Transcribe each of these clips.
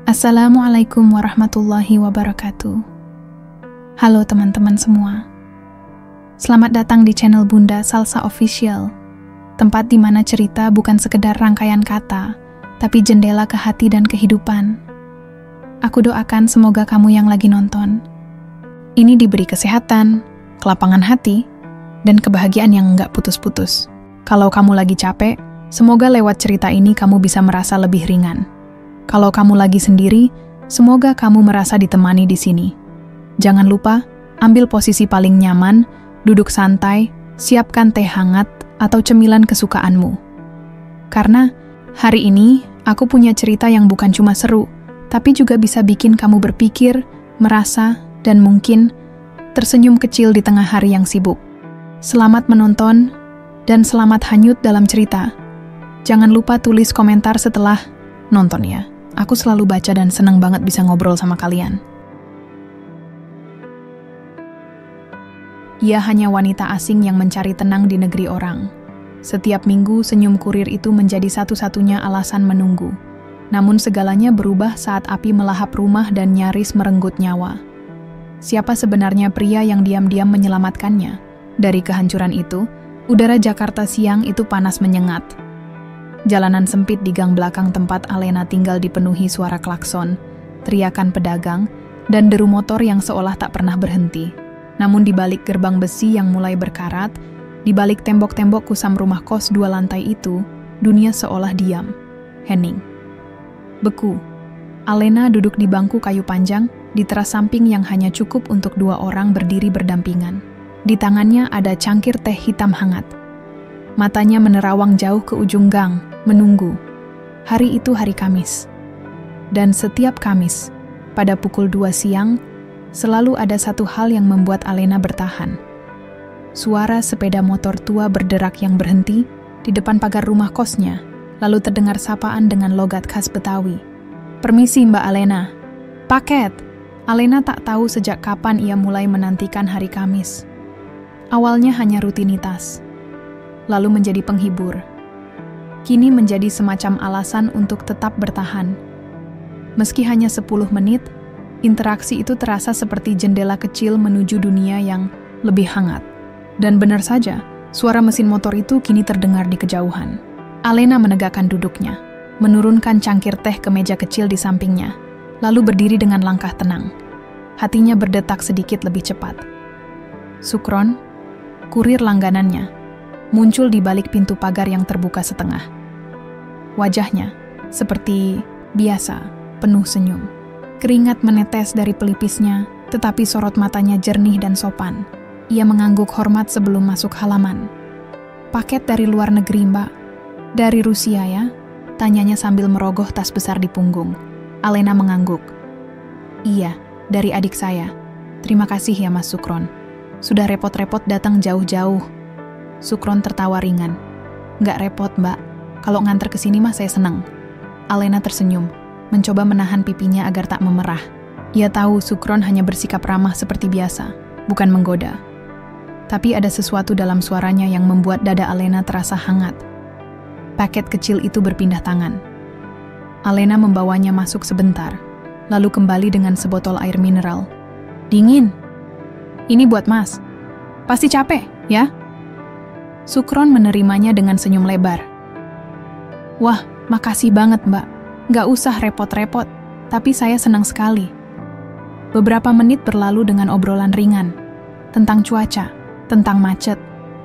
Assalamualaikum warahmatullahi wabarakatuh. Halo teman-teman semua. Selamat datang di channel Bunda Salsa Official, tempat di mana cerita bukan sekedar rangkaian kata, tapi jendela ke hati dan kehidupan. Aku doakan semoga kamu yang lagi nonton ini diberi kesehatan, kelapangan hati, dan kebahagiaan yang enggak putus-putus. Kalau kamu lagi capek, semoga lewat cerita ini kamu bisa merasa lebih ringan. Kalau kamu lagi sendiri, semoga kamu merasa ditemani di sini. Jangan lupa, ambil posisi paling nyaman, duduk santai, siapkan teh hangat atau cemilan kesukaanmu. Karena hari ini aku punya cerita yang bukan cuma seru, tapi juga bisa bikin kamu berpikir, merasa, dan mungkin tersenyum kecil di tengah hari yang sibuk. Selamat menonton, dan selamat hanyut dalam cerita. Jangan lupa tulis komentar setelah nonton ya. Aku selalu baca dan senang banget bisa ngobrol sama kalian. Ia hanya wanita asing yang mencari tenang di negeri orang. Setiap minggu senyum kurir itu menjadi satu-satunya alasan menunggu. Namun segalanya berubah saat api melahap rumah dan nyaris merenggut nyawa. Siapa sebenarnya pria yang diam-diam menyelamatkannya? Dari kehancuran itu, udara Jakarta siang itu panas menyengat. Jalanan sempit di gang belakang tempat Alena tinggal dipenuhi suara klakson, teriakan pedagang, dan deru motor yang seolah tak pernah berhenti. Namun di balik gerbang besi yang mulai berkarat, di balik tembok-tembok kusam rumah kos 2 lantai itu, dunia seolah diam, hening. Beku. Alena duduk di bangku kayu panjang, di teras samping yang hanya cukup untuk 2 orang berdiri berdampingan. Di tangannya ada cangkir teh hitam hangat. Matanya menerawang jauh ke ujung gang, menunggu. Hari itu hari Kamis. Dan setiap Kamis, pada pukul 2 siang, selalu ada satu hal yang membuat Alena bertahan. Suara sepeda motor tua berderak yang berhenti di depan pagar rumah kosnya, lalu terdengar sapaan dengan logat khas Betawi. "Permisi Mbak Alena." "Paket." Alena tak tahu sejak kapan ia mulai menantikan hari Kamis. Awalnya hanya rutinitas, lalu menjadi penghibur. Kini menjadi semacam alasan untuk tetap bertahan. Meski hanya 10 menit, interaksi itu terasa seperti jendela kecil menuju dunia yang lebih hangat. Dan benar saja, suara mesin motor itu kini terdengar di kejauhan. Alena menegakkan duduknya, menurunkan cangkir teh ke meja kecil di sampingnya, lalu berdiri dengan langkah tenang. Hatinya berdetak sedikit lebih cepat. Sukron, kurir langganannya, muncul di balik pintu pagar yang terbuka setengah. Wajahnya, seperti biasa, penuh senyum. Keringat menetes dari pelipisnya, tetapi sorot matanya jernih dan sopan. Ia mengangguk hormat sebelum masuk halaman. "Paket dari luar negeri, Mbak." "Dari Rusia ya?" tanyanya sambil merogoh tas besar di punggung. Alena mengangguk. "Iya, dari adik saya. Terima kasih ya Mas Sukron. Sudah repot-repot datang jauh-jauh." Sukron tertawa ringan. "Nggak repot, Mbak. Kalau nganter ke sini mah saya senang." Alena tersenyum, mencoba menahan pipinya agar tak memerah. Ia tahu Sukron hanya bersikap ramah seperti biasa, bukan menggoda. Tapi ada sesuatu dalam suaranya yang membuat dada Alena terasa hangat. Paket kecil itu berpindah tangan. Alena membawanya masuk sebentar, lalu kembali dengan sebotol air mineral. "Dingin. Ini buat Mas. Pasti capek, ya?" Sukron menerimanya dengan senyum lebar. "Wah, makasih banget Mbak. Nggak usah repot-repot, tapi saya senang sekali." Beberapa menit berlalu dengan obrolan ringan. Tentang cuaca, tentang macet,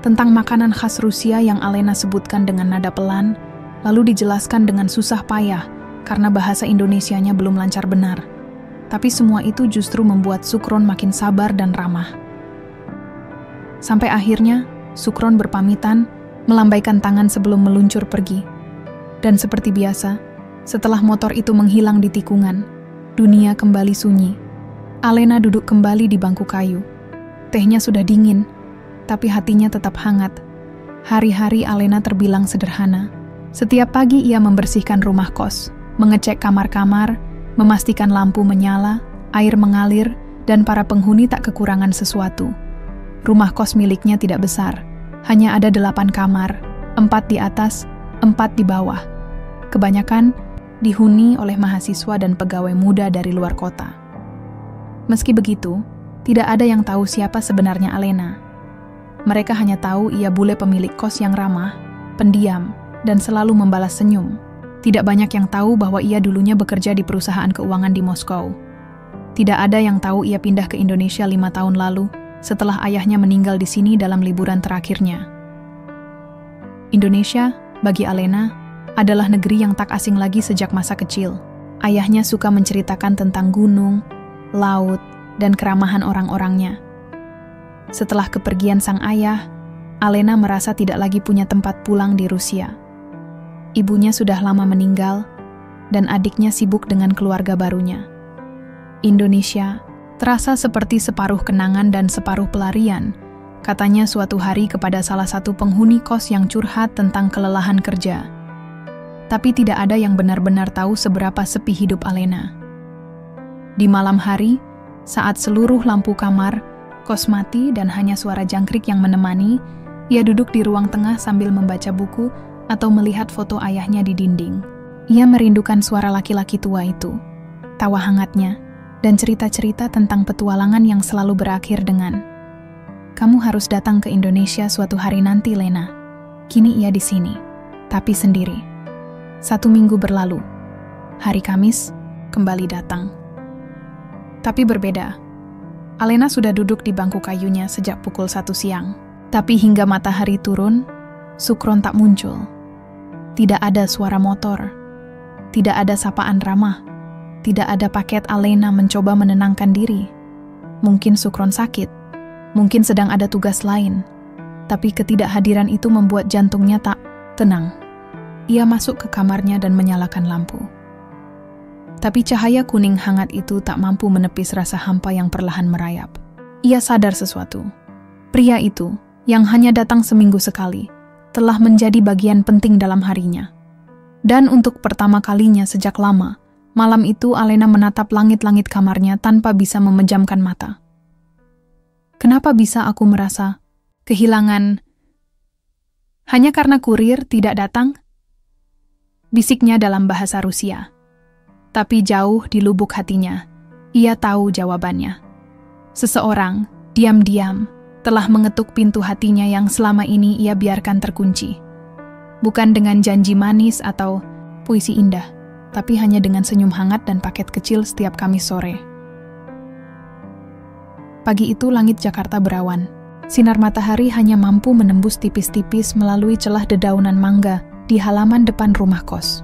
tentang makanan khas Rusia yang Alena sebutkan dengan nada pelan, lalu dijelaskan dengan susah payah karena bahasa Indonesianya belum lancar benar. Tapi semua itu justru membuat Sukron makin sabar dan ramah. Sampai akhirnya, Sukron berpamitan, melambaikan tangan sebelum meluncur pergi. Dan seperti biasa, setelah motor itu menghilang di tikungan, dunia kembali sunyi. Alena duduk kembali di bangku kayu. Tehnya sudah dingin, tapi hatinya tetap hangat. Hari-hari Alena terbilang sederhana. Setiap pagi ia membersihkan rumah kos, mengecek kamar-kamar, memastikan lampu menyala, air mengalir, dan para penghuni tak kekurangan sesuatu. Rumah kos miliknya tidak besar, hanya ada 8 kamar, 4 di atas, 4 di bawah. Kebanyakan dihuni oleh mahasiswa dan pegawai muda dari luar kota. Meski begitu, tidak ada yang tahu siapa sebenarnya Alena. Mereka hanya tahu ia bule pemilik kos yang ramah, pendiam, dan selalu membalas senyum. Tidak banyak yang tahu bahwa ia dulunya bekerja di perusahaan keuangan di Moskow. Tidak ada yang tahu ia pindah ke Indonesia 5 tahun lalu, setelah ayahnya meninggal di sini dalam liburan terakhirnya. Indonesia, bagi Alena, adalah negeri yang tak asing lagi sejak masa kecil. Ayahnya suka menceritakan tentang gunung, laut, dan keramahan orang-orangnya. Setelah kepergian sang ayah, Alena merasa tidak lagi punya tempat pulang di Rusia. Ibunya sudah lama meninggal, dan adiknya sibuk dengan keluarga barunya. Indonesia terasa seperti separuh kenangan dan separuh pelarian, katanya suatu hari kepada salah satu penghuni kos yang curhat tentang kelelahan kerja. Tapi tidak ada yang benar-benar tahu seberapa sepi hidup Alena. Di malam hari, saat seluruh lampu kamar, kos mati dan hanya suara jangkrik yang menemani, ia duduk di ruang tengah sambil membaca buku atau melihat foto ayahnya di dinding. Ia merindukan suara laki-laki tua itu, tawa hangatnya, dan cerita-cerita tentang petualangan yang selalu berakhir dengan, "Kamu harus datang ke Indonesia suatu hari nanti, Lena." Kini ia di sini, tapi sendiri. 1 minggu berlalu. Hari Kamis kembali datang. Tapi berbeda. Alena sudah duduk di bangku kayunya sejak pukul 1 siang. Tapi hingga matahari turun, Sukron tak muncul. Tidak ada suara motor. Tidak ada sapaan ramah. Tidak ada paket Alena mencoba menenangkan diri. Mungkin Sukron sakit. Mungkin sedang ada tugas lain. Tapi ketidakhadiran itu membuat jantungnya tak tenang. Ia masuk ke kamarnya dan menyalakan lampu. Tapi cahaya kuning hangat itu tak mampu menepis rasa hampa yang perlahan merayap. Ia sadar sesuatu. Pria itu, yang hanya datang seminggu sekali, telah menjadi bagian penting dalam harinya. Dan untuk pertama kalinya sejak lama, malam itu Alena menatap langit-langit kamarnya tanpa bisa memejamkan mata. Kenapa bisa aku merasa kehilangan? Hanya karena kurir tidak datang? Bisiknya dalam bahasa Rusia. Tapi jauh di lubuk hatinya, ia tahu jawabannya. Seseorang, diam-diam, telah mengetuk pintu hatinya yang selama ini ia biarkan terkunci. Bukan dengan janji manis atau puisi indah, tapi hanya dengan senyum hangat dan paket kecil setiap Kamis sore. Pagi itu langit Jakarta berawan. Sinar matahari hanya mampu menembus tipis-tipis melalui celah dedaunan mangga di halaman depan rumah kos.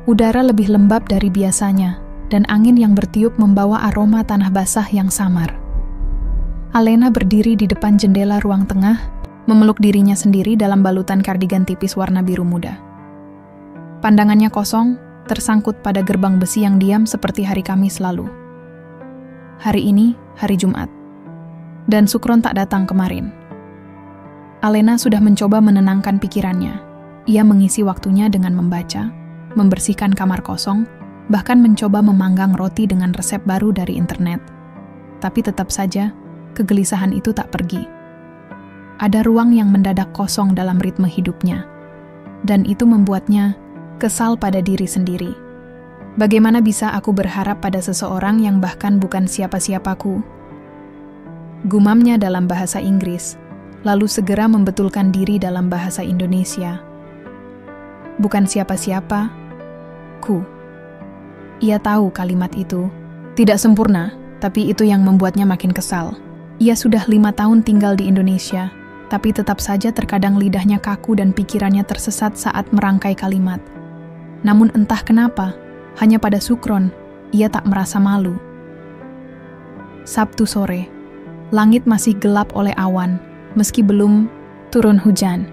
Udara lebih lembab dari biasanya, dan angin yang bertiup membawa aroma tanah basah yang samar. Alena berdiri di depan jendela ruang tengah, memeluk dirinya sendiri dalam balutan kardigan tipis warna biru muda. Pandangannya kosong, tersangkut pada gerbang besi yang diam seperti hari Kamis lalu. Hari ini, hari Jumat. Dan Sukron tak datang kemarin. Alena sudah mencoba menenangkan pikirannya. Ia mengisi waktunya dengan membaca, membersihkan kamar kosong, bahkan mencoba memanggang roti dengan resep baru dari internet. Tapi tetap saja, kegelisahan itu tak pergi. Ada ruang yang mendadak kosong dalam ritme hidupnya. Dan itu membuatnya kesal pada diri sendiri. Bagaimana bisa aku berharap pada seseorang yang bahkan bukan siapa-siapaku? Gumamnya dalam bahasa Inggris, lalu segera membetulkan diri dalam bahasa Indonesia. Bukan siapa-siapa, ku. Ia tahu kalimat itu tidak sempurna, tapi itu yang membuatnya makin kesal. Ia sudah 5 tahun tinggal di Indonesia, tapi tetap saja terkadang lidahnya kaku dan pikirannya tersesat saat merangkai kalimat. Namun entah kenapa, hanya pada Sukron, ia tak merasa malu. Sabtu sore, langit masih gelap oleh awan, meski belum turun hujan.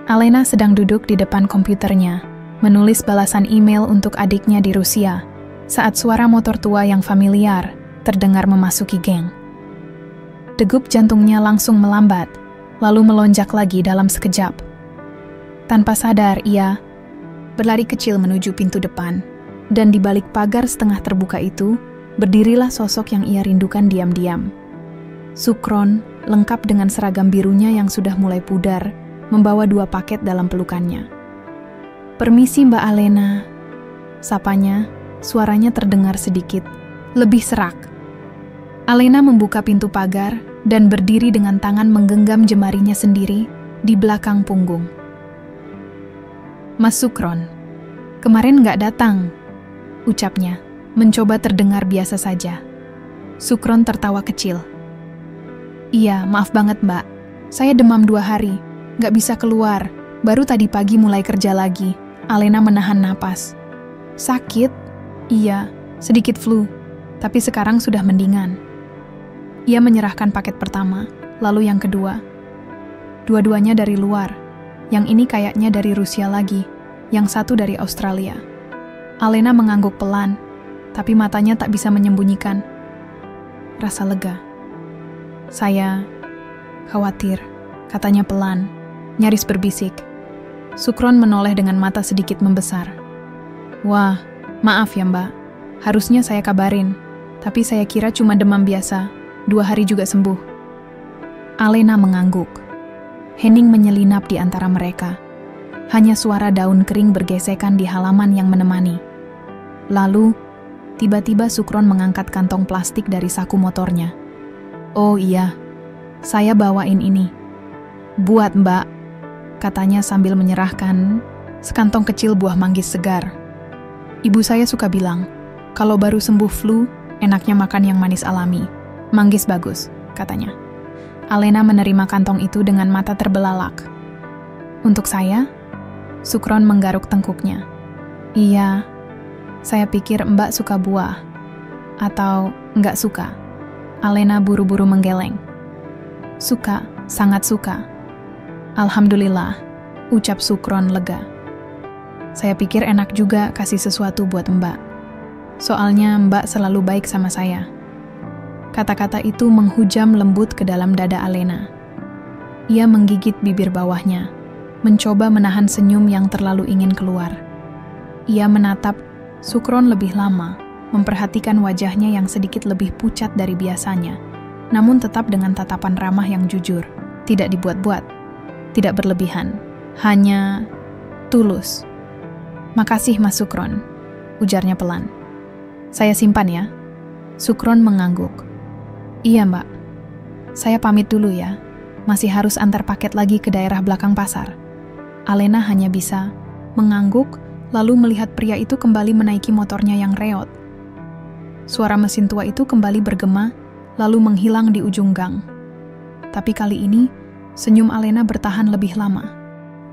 Alena sedang duduk di depan komputernya, menulis balasan email untuk adiknya di Rusia, saat suara motor tua yang familiar terdengar memasuki geng. Degup jantungnya langsung melambat, lalu melonjak lagi dalam sekejap. Tanpa sadar, ia berlari kecil menuju pintu depan, dan di balik pagar setengah terbuka itu, berdirilah sosok yang ia rindukan diam-diam. Sukron, lengkap dengan seragam birunya yang sudah mulai pudar, membawa 2 paket dalam pelukannya. "Permisi Mbak Alena," Sapanya, suaranya terdengar sedikit lebih serak. Alena membuka pintu pagar dan berdiri dengan tangan menggenggam jemarinya sendiri di belakang punggung. "Mas Sukron, kemarin nggak datang," ucapnya, mencoba terdengar biasa saja. Sukron tertawa kecil. "Iya, maaf banget mbak. Saya demam 2 hari, nggak bisa keluar. Baru tadi pagi mulai kerja lagi." Alena menahan napas. "Sakit?" "Iya, sedikit flu, tapi sekarang sudah mendingan." Ia menyerahkan paket pertama, lalu yang kedua. Dua-duanya dari luar. Yang ini kayaknya dari Rusia lagi, yang satu dari Australia. Alena mengangguk pelan, tapi matanya tak bisa menyembunyikan rasa lega. "Saya khawatir," katanya pelan, nyaris berbisik. Sukron menoleh dengan mata sedikit membesar. "Wah, maaf ya mbak. Harusnya saya kabarin, tapi saya kira cuma demam biasa. 2 hari juga sembuh." Alena mengangguk. Henning menyelinap di antara mereka. Hanya suara daun kering bergesekan di halaman yang menemani. Lalu, tiba-tiba Sukron mengangkat kantong plastik dari saku motornya. "Oh iya, saya bawain ini. Buat mbak," katanya sambil menyerahkan sekantong kecil buah manggis segar. "Ibu saya suka bilang, kalau baru sembuh flu, enaknya makan yang manis alami. Manggis bagus," katanya. Alena menerima kantong itu dengan mata terbelalak. "Untuk saya?" Sukron menggaruk tengkuknya. "Iya, saya pikir mbak suka buah. Atau nggak suka?" Alena buru-buru menggeleng. "Suka, sangat suka." "Alhamdulillah," ucap Sukron lega. "Saya pikir enak juga kasih sesuatu buat mbak. Soalnya mbak selalu baik sama saya." Kata-kata itu menghujam lembut ke dalam dada Alena. Ia menggigit bibir bawahnya, mencoba menahan senyum yang terlalu ingin keluar. Ia menatap Sukron lebih lama, memperhatikan wajahnya yang sedikit lebih pucat dari biasanya, namun tetap dengan tatapan ramah yang jujur, tidak dibuat-buat, tidak berlebihan, hanya tulus. "Makasih Mas Sukron," ujarnya pelan. "Saya simpan ya." Sukron mengangguk. "Iya mbak, saya pamit dulu ya. Masih harus antar paket lagi ke daerah belakang pasar." Alena hanya bisa mengangguk, lalu melihat pria itu kembali menaiki motornya yang reot. Suara mesin tua itu kembali bergema, lalu menghilang di ujung gang. Tapi kali ini, senyum Alena bertahan lebih lama.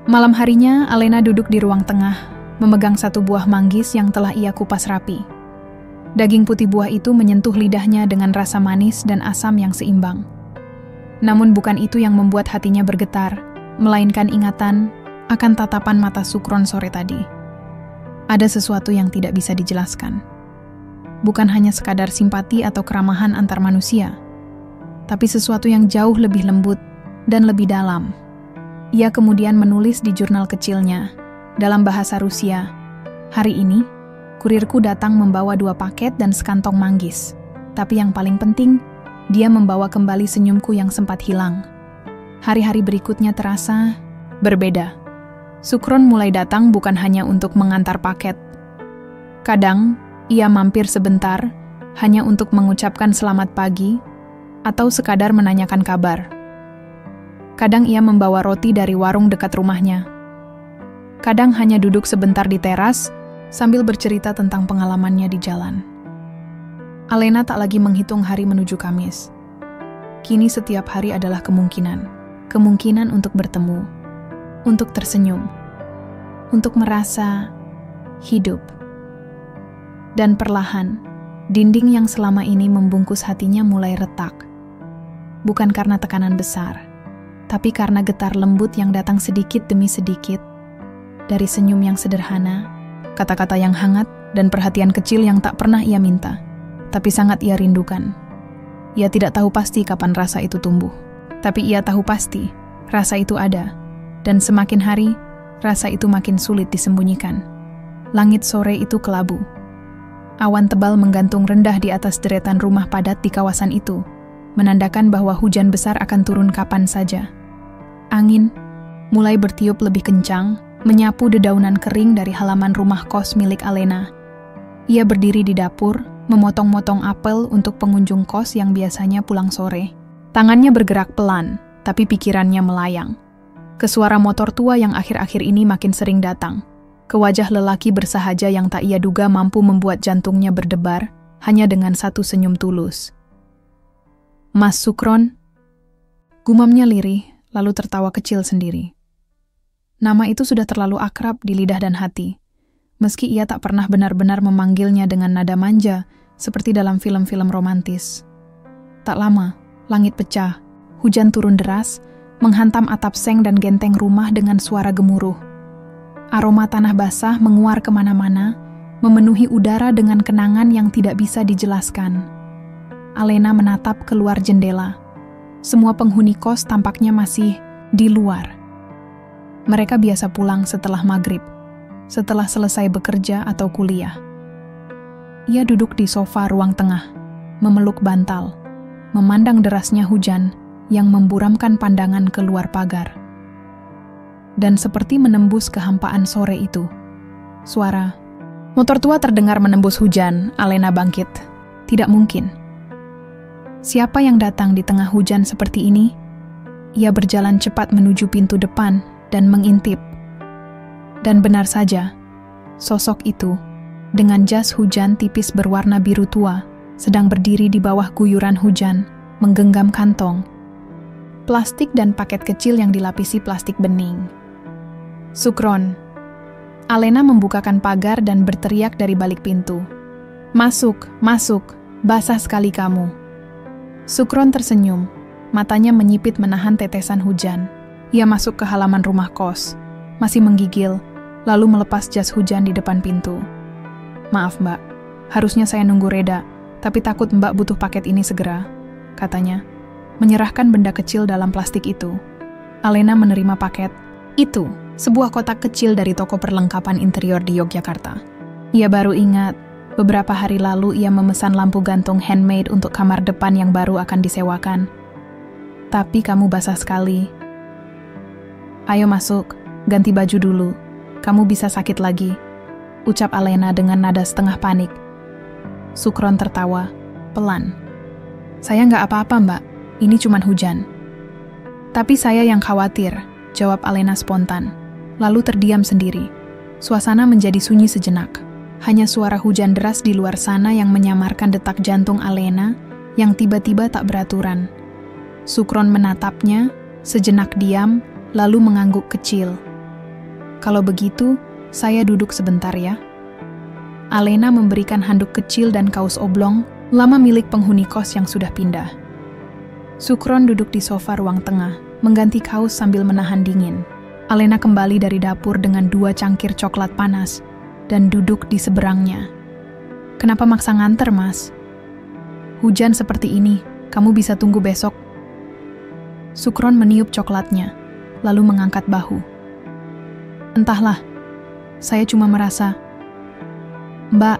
Malam harinya, Alena duduk di ruang tengah, memegang satu buah manggis yang telah ia kupas rapi. Daging putih buah itu menyentuh lidahnya dengan rasa manis dan asam yang seimbang. Namun bukan itu yang membuat hatinya bergetar, melainkan ingatan akan tatapan mata Sukron sore tadi. Ada sesuatu yang tidak bisa dijelaskan. Bukan hanya sekadar simpati atau keramahan antar manusia, tapi sesuatu yang jauh lebih lembut dan lebih dalam. Ia kemudian menulis di jurnal kecilnya, dalam bahasa Rusia, "Hari ini, kurirku datang membawa 2 paket dan sekantong manggis. Tapi yang paling penting, dia membawa kembali senyumku yang sempat hilang. Hari-hari berikutnya terasa berbeda." Sukron mulai datang bukan hanya untuk mengantar paket. Kadang, ia mampir sebentar, hanya untuk mengucapkan selamat pagi, atau sekadar menanyakan kabar. Kadang ia membawa roti dari warung dekat rumahnya. Kadang hanya duduk sebentar di teras, sambil bercerita tentang pengalamannya di jalan. Alena tak lagi menghitung hari menuju Kamis. Kini setiap hari adalah kemungkinan untuk bertemu, untuk tersenyum, untuk merasa hidup. Dan perlahan, dinding yang selama ini membungkus hatinya mulai retak. Bukan karena tekanan besar, tapi karena getar lembut yang datang sedikit demi sedikit, dari senyum yang sederhana, kata-kata yang hangat, dan perhatian kecil yang tak pernah ia minta, tapi sangat ia rindukan. Ia tidak tahu pasti kapan rasa itu tumbuh, tapi ia tahu pasti rasa itu ada, dan semakin hari, rasa itu makin sulit disembunyikan. Langit sore itu kelabu. Awan tebal menggantung rendah di atas deretan rumah padat di kawasan itu, menandakan bahwa hujan besar akan turun kapan saja. Angin mulai bertiup lebih kencang, menyapu dedaunan kering dari halaman rumah kos milik Alena Ia berdiri di dapur, memotong-motong apel untuk pengunjung kos yang biasanya pulang sore. Tangannya bergerak pelan, tapi pikirannya melayang. Ke suara motor tua yang akhir-akhir ini makin sering datang. Ke wajah lelaki bersahaja yang tak ia duga mampu membuat jantungnya berdebar, hanya dengan satu senyum tulus. "Mas Sukron?" Gumamnya lirih, lalu tertawa kecil sendiri. Nama itu sudah terlalu akrab di lidah dan hati. Meski ia tak pernah benar-benar memanggilnya dengan nada manja, seperti dalam film-film romantis. Tak lama, langit pecah, hujan turun deras, menghantam atap seng dan genteng rumah dengan suara gemuruh. Aroma tanah basah menguar kemana-mana, memenuhi udara dengan kenangan yang tidak bisa dijelaskan. Alena menatap keluar jendela. Semua penghuni kos tampaknya masih di luar. Mereka biasa pulang setelah maghrib, setelah selesai bekerja atau kuliah. Ia duduk di sofa ruang tengah, memeluk bantal, memandang derasnya hujan yang memburamkan pandangan keluar pagar. Dan seperti menembus kehampaan sore itu, suara motor tua terdengar menembus hujan. Alena bangkit. Tidak mungkin. Siapa yang datang di tengah hujan seperti ini? Ia berjalan cepat menuju pintu depan dan mengintip. Dan benar saja, sosok itu, dengan jas hujan tipis berwarna biru tua, sedang berdiri di bawah guyuran hujan, menggenggam kantong, plastik dan paket kecil yang dilapisi plastik bening. "Sukron." Alena membukakan pagar dan berteriak dari balik pintu. "Masuk, masuk, basah sekali kamu." Sukron tersenyum, matanya menyipit menahan tetesan hujan. Ia masuk ke halaman rumah kos, masih menggigil, lalu melepas jas hujan di depan pintu. "Maaf Mbak, harusnya saya nunggu reda, tapi takut Mbak butuh paket ini segera," katanya, menyerahkan benda kecil dalam plastik itu. Alena menerima paket. Itu, sebuah kotak kecil dari toko perlengkapan interior di Yogyakarta. Ia baru ingat, beberapa hari lalu ia memesan lampu gantung handmade untuk kamar depan yang baru akan disewakan. "Tapi kamu basah sekali." "Ayo masuk, ganti baju dulu. Kamu bisa sakit lagi," ucap Alena dengan nada setengah panik. Sukron tertawa, pelan. "Saya nggak apa-apa Mbak, ini cuma hujan." "Tapi saya yang khawatir," jawab Alena spontan, lalu terdiam sendiri. Suasana menjadi sunyi sejenak. Hanya suara hujan deras di luar sana yang menyamarkan detak jantung Alena yang tiba-tiba tak beraturan. Sukron menatapnya, sejenak diam, lalu mengangguk kecil. "Kalau begitu, saya duduk sebentar ya." Alena memberikan handuk kecil dan kaus oblong, lama milik penghuni kos yang sudah pindah. Sukron duduk di sofa ruang tengah, mengganti kaus sambil menahan dingin. Alena kembali dari dapur dengan 2 cangkir coklat panas dan duduk di seberangnya. "Kenapa maksa nganter, Mas? Hujan seperti ini, kamu bisa tunggu besok." Sukron meniup coklatnya, lalu mengangkat bahu. "Entahlah, saya cuma merasa..." "Mbak,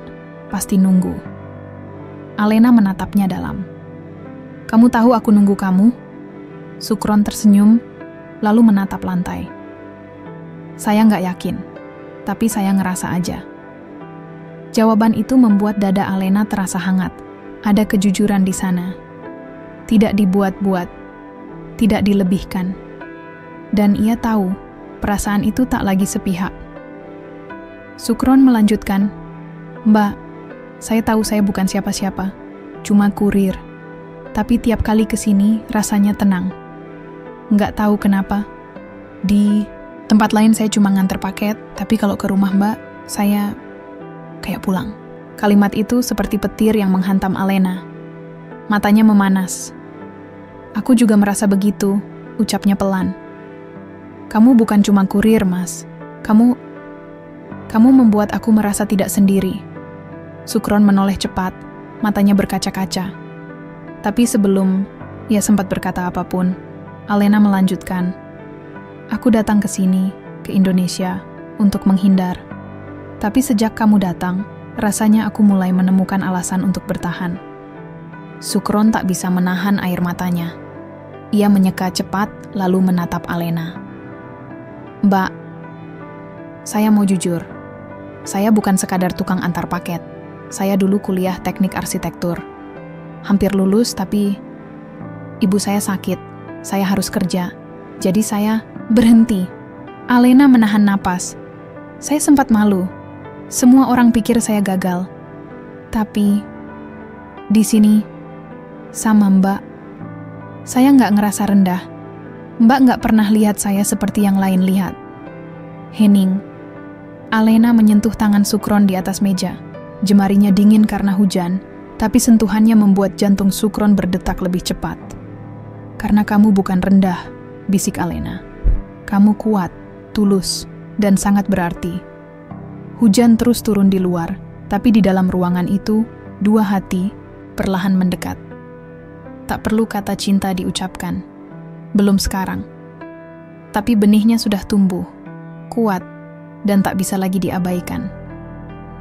pasti nunggu." Alena menatapnya dalam. "Kamu tahu aku nunggu kamu?" Sukron tersenyum, lalu menatap lantai. "Saya nggak yakin, tapi saya ngerasa aja." Jawaban itu membuat dada Alena terasa hangat. Ada kejujuran di sana. Tidak dibuat-buat, tidak dilebihkan. Dan ia tahu, perasaan itu tak lagi sepihak. Sukron melanjutkan, "Mbak, saya tahu saya bukan siapa-siapa, cuma kurir. Tapi tiap kali kesini rasanya tenang. Nggak tahu kenapa. Di tempat lain saya cuma nganter paket, tapi kalau ke rumah Mbak, saya kayak pulang." Kalimat itu seperti petir yang menghantam Alena. Matanya memanas. "Aku juga merasa begitu," ucapnya pelan. "Kamu bukan cuma kurir, Mas. Kamu membuat aku merasa tidak sendiri." Sukron menoleh cepat, matanya berkaca-kaca. Tapi sebelum ia sempat berkata apapun, Alena melanjutkan, "Aku datang ke sini, ke Indonesia, untuk menghindar. Tapi sejak kamu datang, rasanya aku mulai menemukan alasan untuk bertahan." Sukron tak bisa menahan air matanya. Ia menyeka cepat, lalu menatap Alena. "Mbak, saya mau jujur. Saya bukan sekadar tukang antar paket. Saya dulu kuliah teknik arsitektur. Hampir lulus, tapi ibu saya sakit. Saya harus kerja. Jadi saya berhenti. Alena menahan napas. Saya sempat malu. Semua orang pikir saya gagal. Tapi di sini sama Mbak, saya nggak ngerasa rendah. Mbak nggak pernah lihat saya seperti yang lain lihat. Henning. Alena menyentuh tangan Sukron di atas meja. Jemarinya dingin karena hujan, tapi sentuhannya membuat jantung Sukron berdetak lebih cepat. Karena kamu bukan rendah, bisik Alena. Kamu kuat, tulus, dan sangat berarti. Hujan terus turun di luar, tapi di dalam ruangan itu, dua hati perlahan mendekat. Tak perlu kata cinta diucapkan. Belum sekarang. Tapi benihnya sudah tumbuh, kuat, dan tak bisa lagi diabaikan.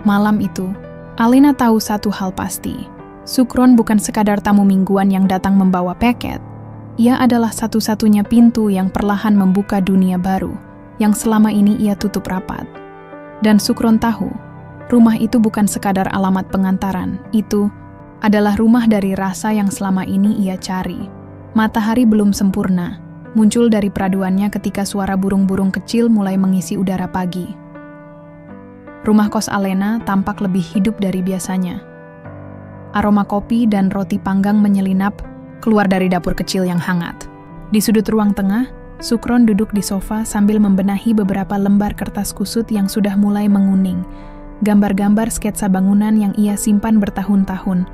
Malam itu, Alena tahu satu hal pasti. Sukron bukan sekadar tamu mingguan yang datang membawa paket. Ia adalah satu-satunya pintu yang perlahan membuka dunia baru, yang selama ini ia tutup rapat. Dan Sukron tahu, rumah itu bukan sekadar alamat pengantaran, itu adalah rumah dari rasa yang selama ini ia cari. Matahari belum sempurna, muncul dari peraduannya ketika suara burung-burung kecil mulai mengisi udara pagi. Rumah kos Alena tampak lebih hidup dari biasanya. Aroma kopi dan roti panggang menyelinap keluar dari dapur kecil yang hangat. Di sudut ruang tengah, Sukron duduk di sofa sambil membenahi beberapa lembar kertas kusut yang sudah mulai menguning. Gambar-gambar sketsa bangunan yang ia simpan bertahun-tahun,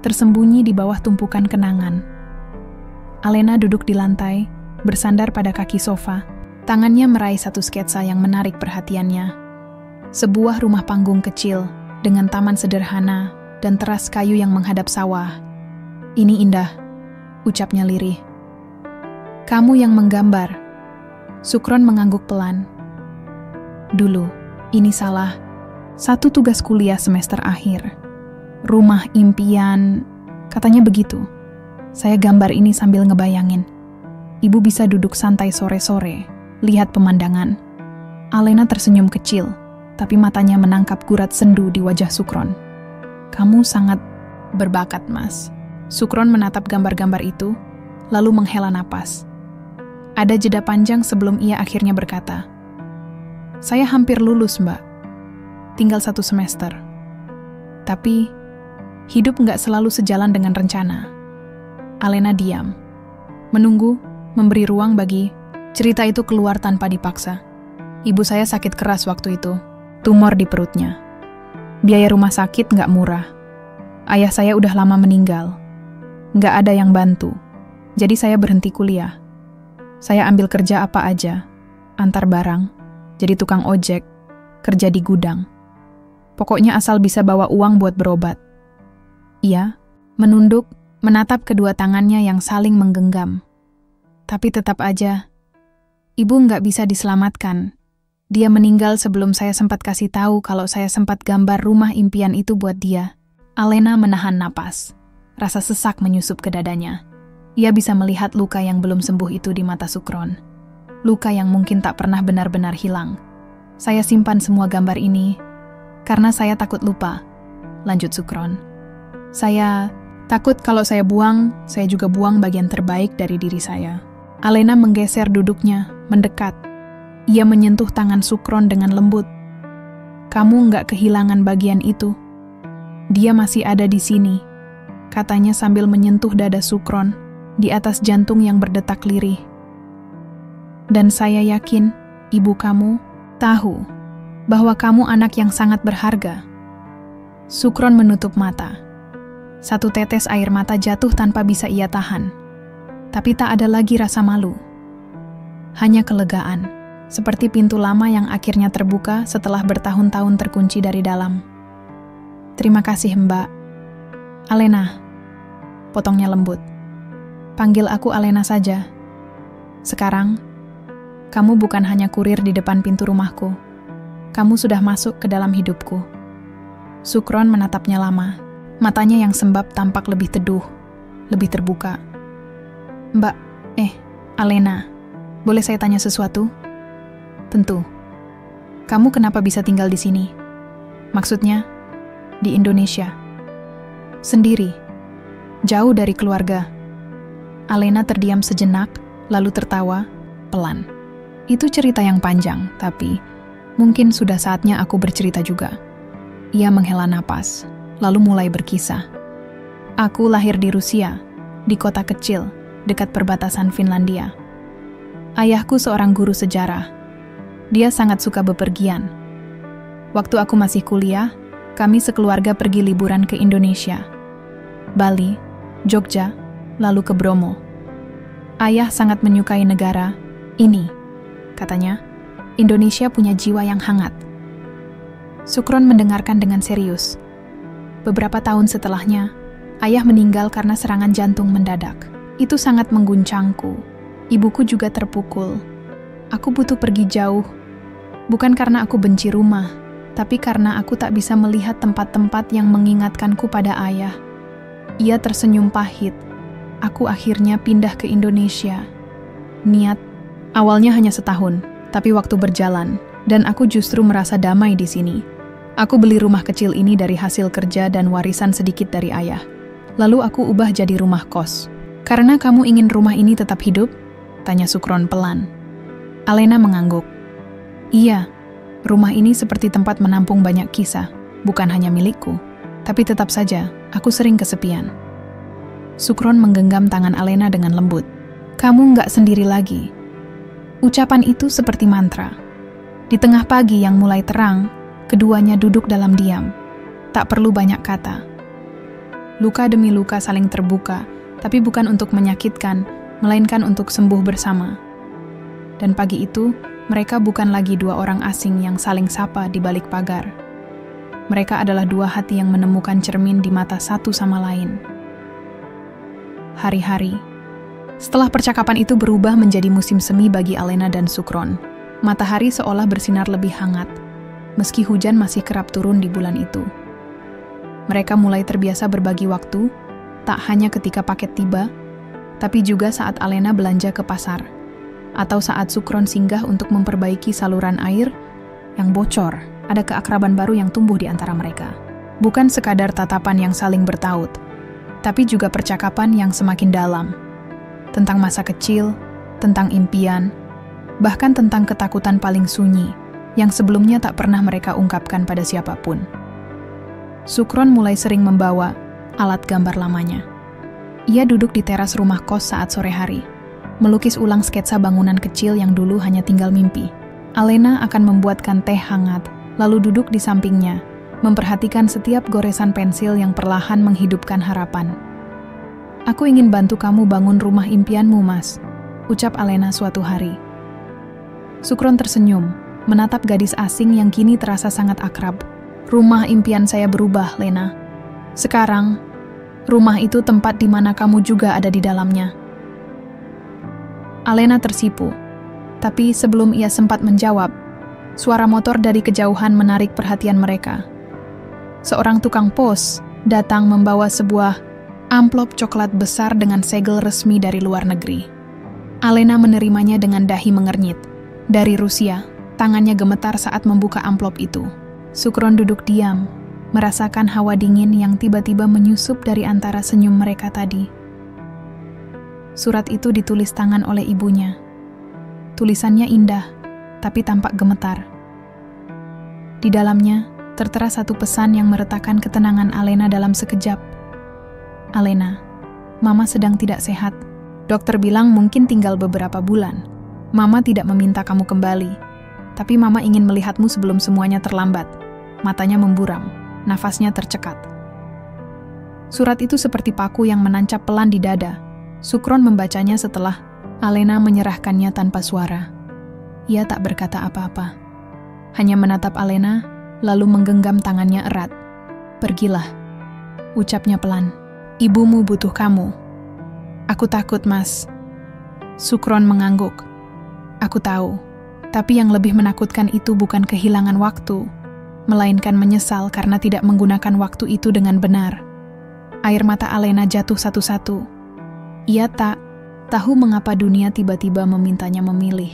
tersembunyi di bawah tumpukan kenangan. Alena duduk di lantai, bersandar pada kaki sofa, tangannya meraih satu sketsa yang menarik perhatiannya. Sebuah rumah panggung kecil, dengan taman sederhana dan teras kayu yang menghadap sawah. Ini indah, ucapnya lirih. Kamu yang menggambar. Sukron mengangguk pelan. Dulu, ini salah. Satu tugas kuliah semester akhir. Rumah impian, katanya begitu. Saya gambar ini sambil ngebayangin. Ibu bisa duduk santai sore-sore, lihat pemandangan. Alena tersenyum kecil, tapi matanya menangkap gurat sendu di wajah Sukron. Kamu sangat berbakat, Mas. Sukron menatap gambar-gambar itu, lalu menghela napas. Ada jeda panjang sebelum ia akhirnya berkata, saya hampir lulus, Mbak. Tinggal 1 semester. Tapi, hidup nggak selalu sejalan dengan rencana. Alena diam, menunggu, memberi ruang bagi cerita itu keluar tanpa dipaksa. Ibu saya sakit keras waktu itu, tumor di perutnya. Biaya rumah sakit nggak murah. Ayah saya udah lama meninggal. Nggak ada yang bantu, jadi saya berhenti kuliah. Saya ambil kerja apa aja, antar barang, jadi tukang ojek, kerja di gudang. Pokoknya asal bisa bawa uang buat berobat. Ia menunduk, menatap kedua tangannya yang saling menggenggam. Tapi tetap aja, ibu nggak bisa diselamatkan. Dia meninggal sebelum saya sempat kasih tahu kalau saya sempat gambar rumah impian itu buat dia. Alena menahan napas. Rasa sesak menyusup ke dadanya. Ia bisa melihat luka yang belum sembuh itu di mata Sukron. Luka yang mungkin tak pernah benar-benar hilang. Saya simpan semua gambar ini karena saya takut lupa, lanjut Sukron. Saya takut kalau saya buang, saya juga buang bagian terbaik dari diri saya. Alena menggeser duduknya, mendekat. Ia menyentuh tangan Sukron dengan lembut. Kamu nggak kehilangan bagian itu. Dia masih ada di sini, katanya sambil menyentuh dada Sukron di atas jantung yang berdetak lirih. Dan saya yakin ibu kamu tahu bahwa kamu anak yang sangat berharga. Sukron menutup mata. Satu tetes air mata jatuh tanpa bisa ia tahan. Tapi tak ada lagi rasa malu. Hanya kelegaan, seperti pintu lama yang akhirnya terbuka setelah bertahun-tahun terkunci dari dalam. Terima kasih, Mbak. Alena, potongnya lembut. Panggil aku Alena saja. Sekarang, kamu bukan hanya kurir di depan pintu rumahku. Kamu sudah masuk ke dalam hidupku. Sukron menatapnya lama. Matanya yang sembab tampak lebih teduh, lebih terbuka. Mbak, Alena, boleh saya tanya sesuatu? Tentu. Kamu kenapa bisa tinggal di sini? Maksudnya, di Indonesia. Sendiri, jauh dari keluarga. Alena terdiam sejenak, lalu tertawa, pelan. Itu cerita yang panjang, tapi mungkin sudah saatnya aku bercerita juga. Ia menghela napas, lalu mulai berkisah. Aku lahir di Rusia, di kota kecil, dekat perbatasan Finlandia. Ayahku seorang guru sejarah. Dia sangat suka bepergian. Waktu aku masih kuliah, kami sekeluarga pergi liburan ke Indonesia. Bali, Jogja, lalu ke Bromo. Ayah sangat menyukai negara ini. Katanya, Indonesia punya jiwa yang hangat. Sukron mendengarkan dengan serius. Beberapa tahun setelahnya, ayah meninggal karena serangan jantung mendadak. Itu sangat mengguncangku. Ibuku juga terpukul. Aku butuh pergi jauh. Bukan karena aku benci rumah, tapi karena aku tak bisa melihat tempat-tempat yang mengingatkanku pada ayah. Ia tersenyum pahit. Aku akhirnya pindah ke Indonesia. Niat, awalnya hanya setahun, tapi waktu berjalan, dan aku justru merasa damai di sini. Aku beli rumah kecil ini dari hasil kerja dan warisan sedikit dari ayah. Lalu aku ubah jadi rumah kos. Karena kamu ingin rumah ini tetap hidup? Tanya Sukron pelan. Alena mengangguk. Iya, rumah ini seperti tempat menampung banyak kisah, bukan hanya milikku. Tapi tetap saja, aku sering kesepian. Sukron menggenggam tangan Alena dengan lembut. Kamu nggak sendiri lagi. Ucapan itu seperti mantra. Di tengah pagi yang mulai terang, keduanya duduk dalam diam. Tak perlu banyak kata. Luka demi luka saling terbuka, tapi bukan untuk menyakitkan, melainkan untuk sembuh bersama. Dan pagi itu, mereka bukan lagi dua orang asing yang saling sapa di balik pagar. Mereka adalah dua hati yang menemukan cermin di mata satu sama lain. Hari-hari. Setelah percakapan itu berubah menjadi musim semi bagi Alena dan Sukron. Matahari seolah bersinar lebih hangat, meski hujan masih kerap turun di bulan itu. Mereka mulai terbiasa berbagi waktu, tak hanya ketika paket tiba, tapi juga saat Alena belanja ke pasar, atau saat Sukron singgah untuk memperbaiki saluran air yang bocor. Ada keakraban baru yang tumbuh di antara mereka. Bukan sekadar tatapan yang saling bertaut, tapi juga percakapan yang semakin dalam. Tentang masa kecil, tentang impian, bahkan tentang ketakutan paling sunyi, yang sebelumnya tak pernah mereka ungkapkan pada siapapun. Sukron mulai sering membawa alat gambar lamanya. Ia duduk di teras rumah kos saat sore hari, melukis ulang sketsa bangunan kecil yang dulu hanya tinggal mimpi. Alena akan membuatkan teh hangat, lalu duduk di sampingnya, memperhatikan setiap goresan pensil yang perlahan menghidupkan harapan. Aku ingin bantu kamu bangun rumah impianmu, Mas, ucap Alena suatu hari. Sukron tersenyum, menatap gadis asing yang kini terasa sangat akrab. Rumah impian saya berubah, Lena. Sekarang, rumah itu tempat di mana kamu juga ada di dalamnya. Alena tersipu, tapi sebelum ia sempat menjawab, suara motor dari kejauhan menarik perhatian mereka. Seorang tukang pos datang membawa sebuah amplop coklat besar dengan segel resmi dari luar negeri. Alena menerimanya dengan dahi mengernyit. Dari Rusia, tangannya gemetar saat membuka amplop itu. Sukron duduk diam, merasakan hawa dingin yang tiba-tiba menyusup dari antara senyum mereka tadi. Surat itu ditulis tangan oleh ibunya. Tulisannya indah, tapi tampak gemetar. Di dalamnya, tertera satu pesan yang meretakkan ketenangan Alena dalam sekejap. Alena, Mama sedang tidak sehat. Dokter bilang mungkin tinggal beberapa bulan. Mama tidak meminta kamu kembali, tapi Mama ingin melihatmu sebelum semuanya terlambat. Matanya memburam, nafasnya tercekat. Surat itu seperti paku yang menancap pelan di dada. Sukron membacanya setelah Alena menyerahkannya tanpa suara. Ia tak berkata apa-apa. Hanya menatap Alena, lalu menggenggam tangannya erat. Pergilah, ucapnya pelan. Ibumu butuh kamu. Aku takut, Mas. Sukron mengangguk. Aku tahu, tapi yang lebih menakutkan itu bukan kehilangan waktu, melainkan menyesal karena tidak menggunakan waktu itu dengan benar. Air mata Alena jatuh satu-satu. Ia tak tahu mengapa dunia tiba-tiba memintanya memilih.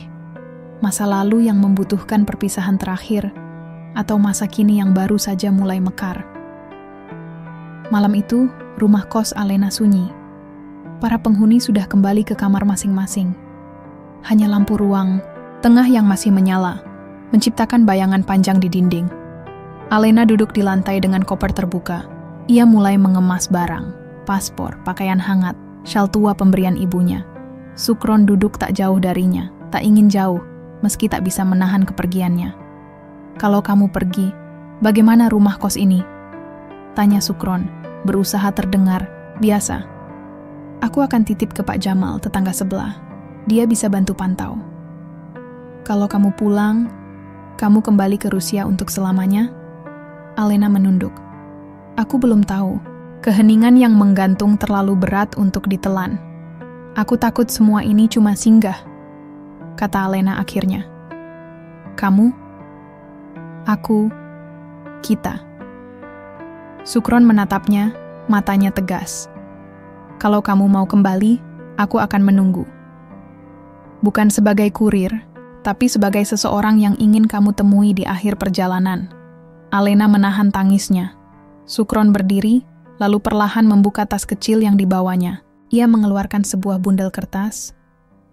Masa lalu yang membutuhkan perpisahan terakhir, atau masa kini yang baru saja mulai mekar. Malam itu, rumah kos Alena sunyi. Para penghuni sudah kembali ke kamar masing-masing. Hanya lampu ruang, tengah yang masih menyala, menciptakan bayangan panjang di dinding. Alena duduk di lantai dengan koper terbuka. Ia mulai mengemas barang, paspor, pakaian hangat, syal tua pemberian ibunya. Sukron duduk tak jauh darinya, tak ingin jauh, meski tak bisa menahan kepergiannya. "Kalau kamu pergi, bagaimana rumah kos ini?" tanya Sukron, berusaha terdengar, biasa. "Aku akan titip ke Pak Jamal, tetangga sebelah. Dia bisa bantu pantau." "Kalau kamu pulang, kamu kembali ke Rusia untuk selamanya?" Alena menunduk. "Aku belum tahu. Keheningan yang menggantung terlalu berat untuk ditelan. Aku takut semua ini cuma singgah," kata Alena akhirnya. "Kamu? Aku? Kita?" Sukron menatapnya, matanya tegas. "Kalau kamu mau kembali, aku akan menunggu. Bukan sebagai kurir, tapi sebagai seseorang yang ingin kamu temui di akhir perjalanan." Alena menahan tangisnya. Sukron berdiri, lalu perlahan membuka tas kecil yang dibawanya. Ia mengeluarkan sebuah bundel kertas,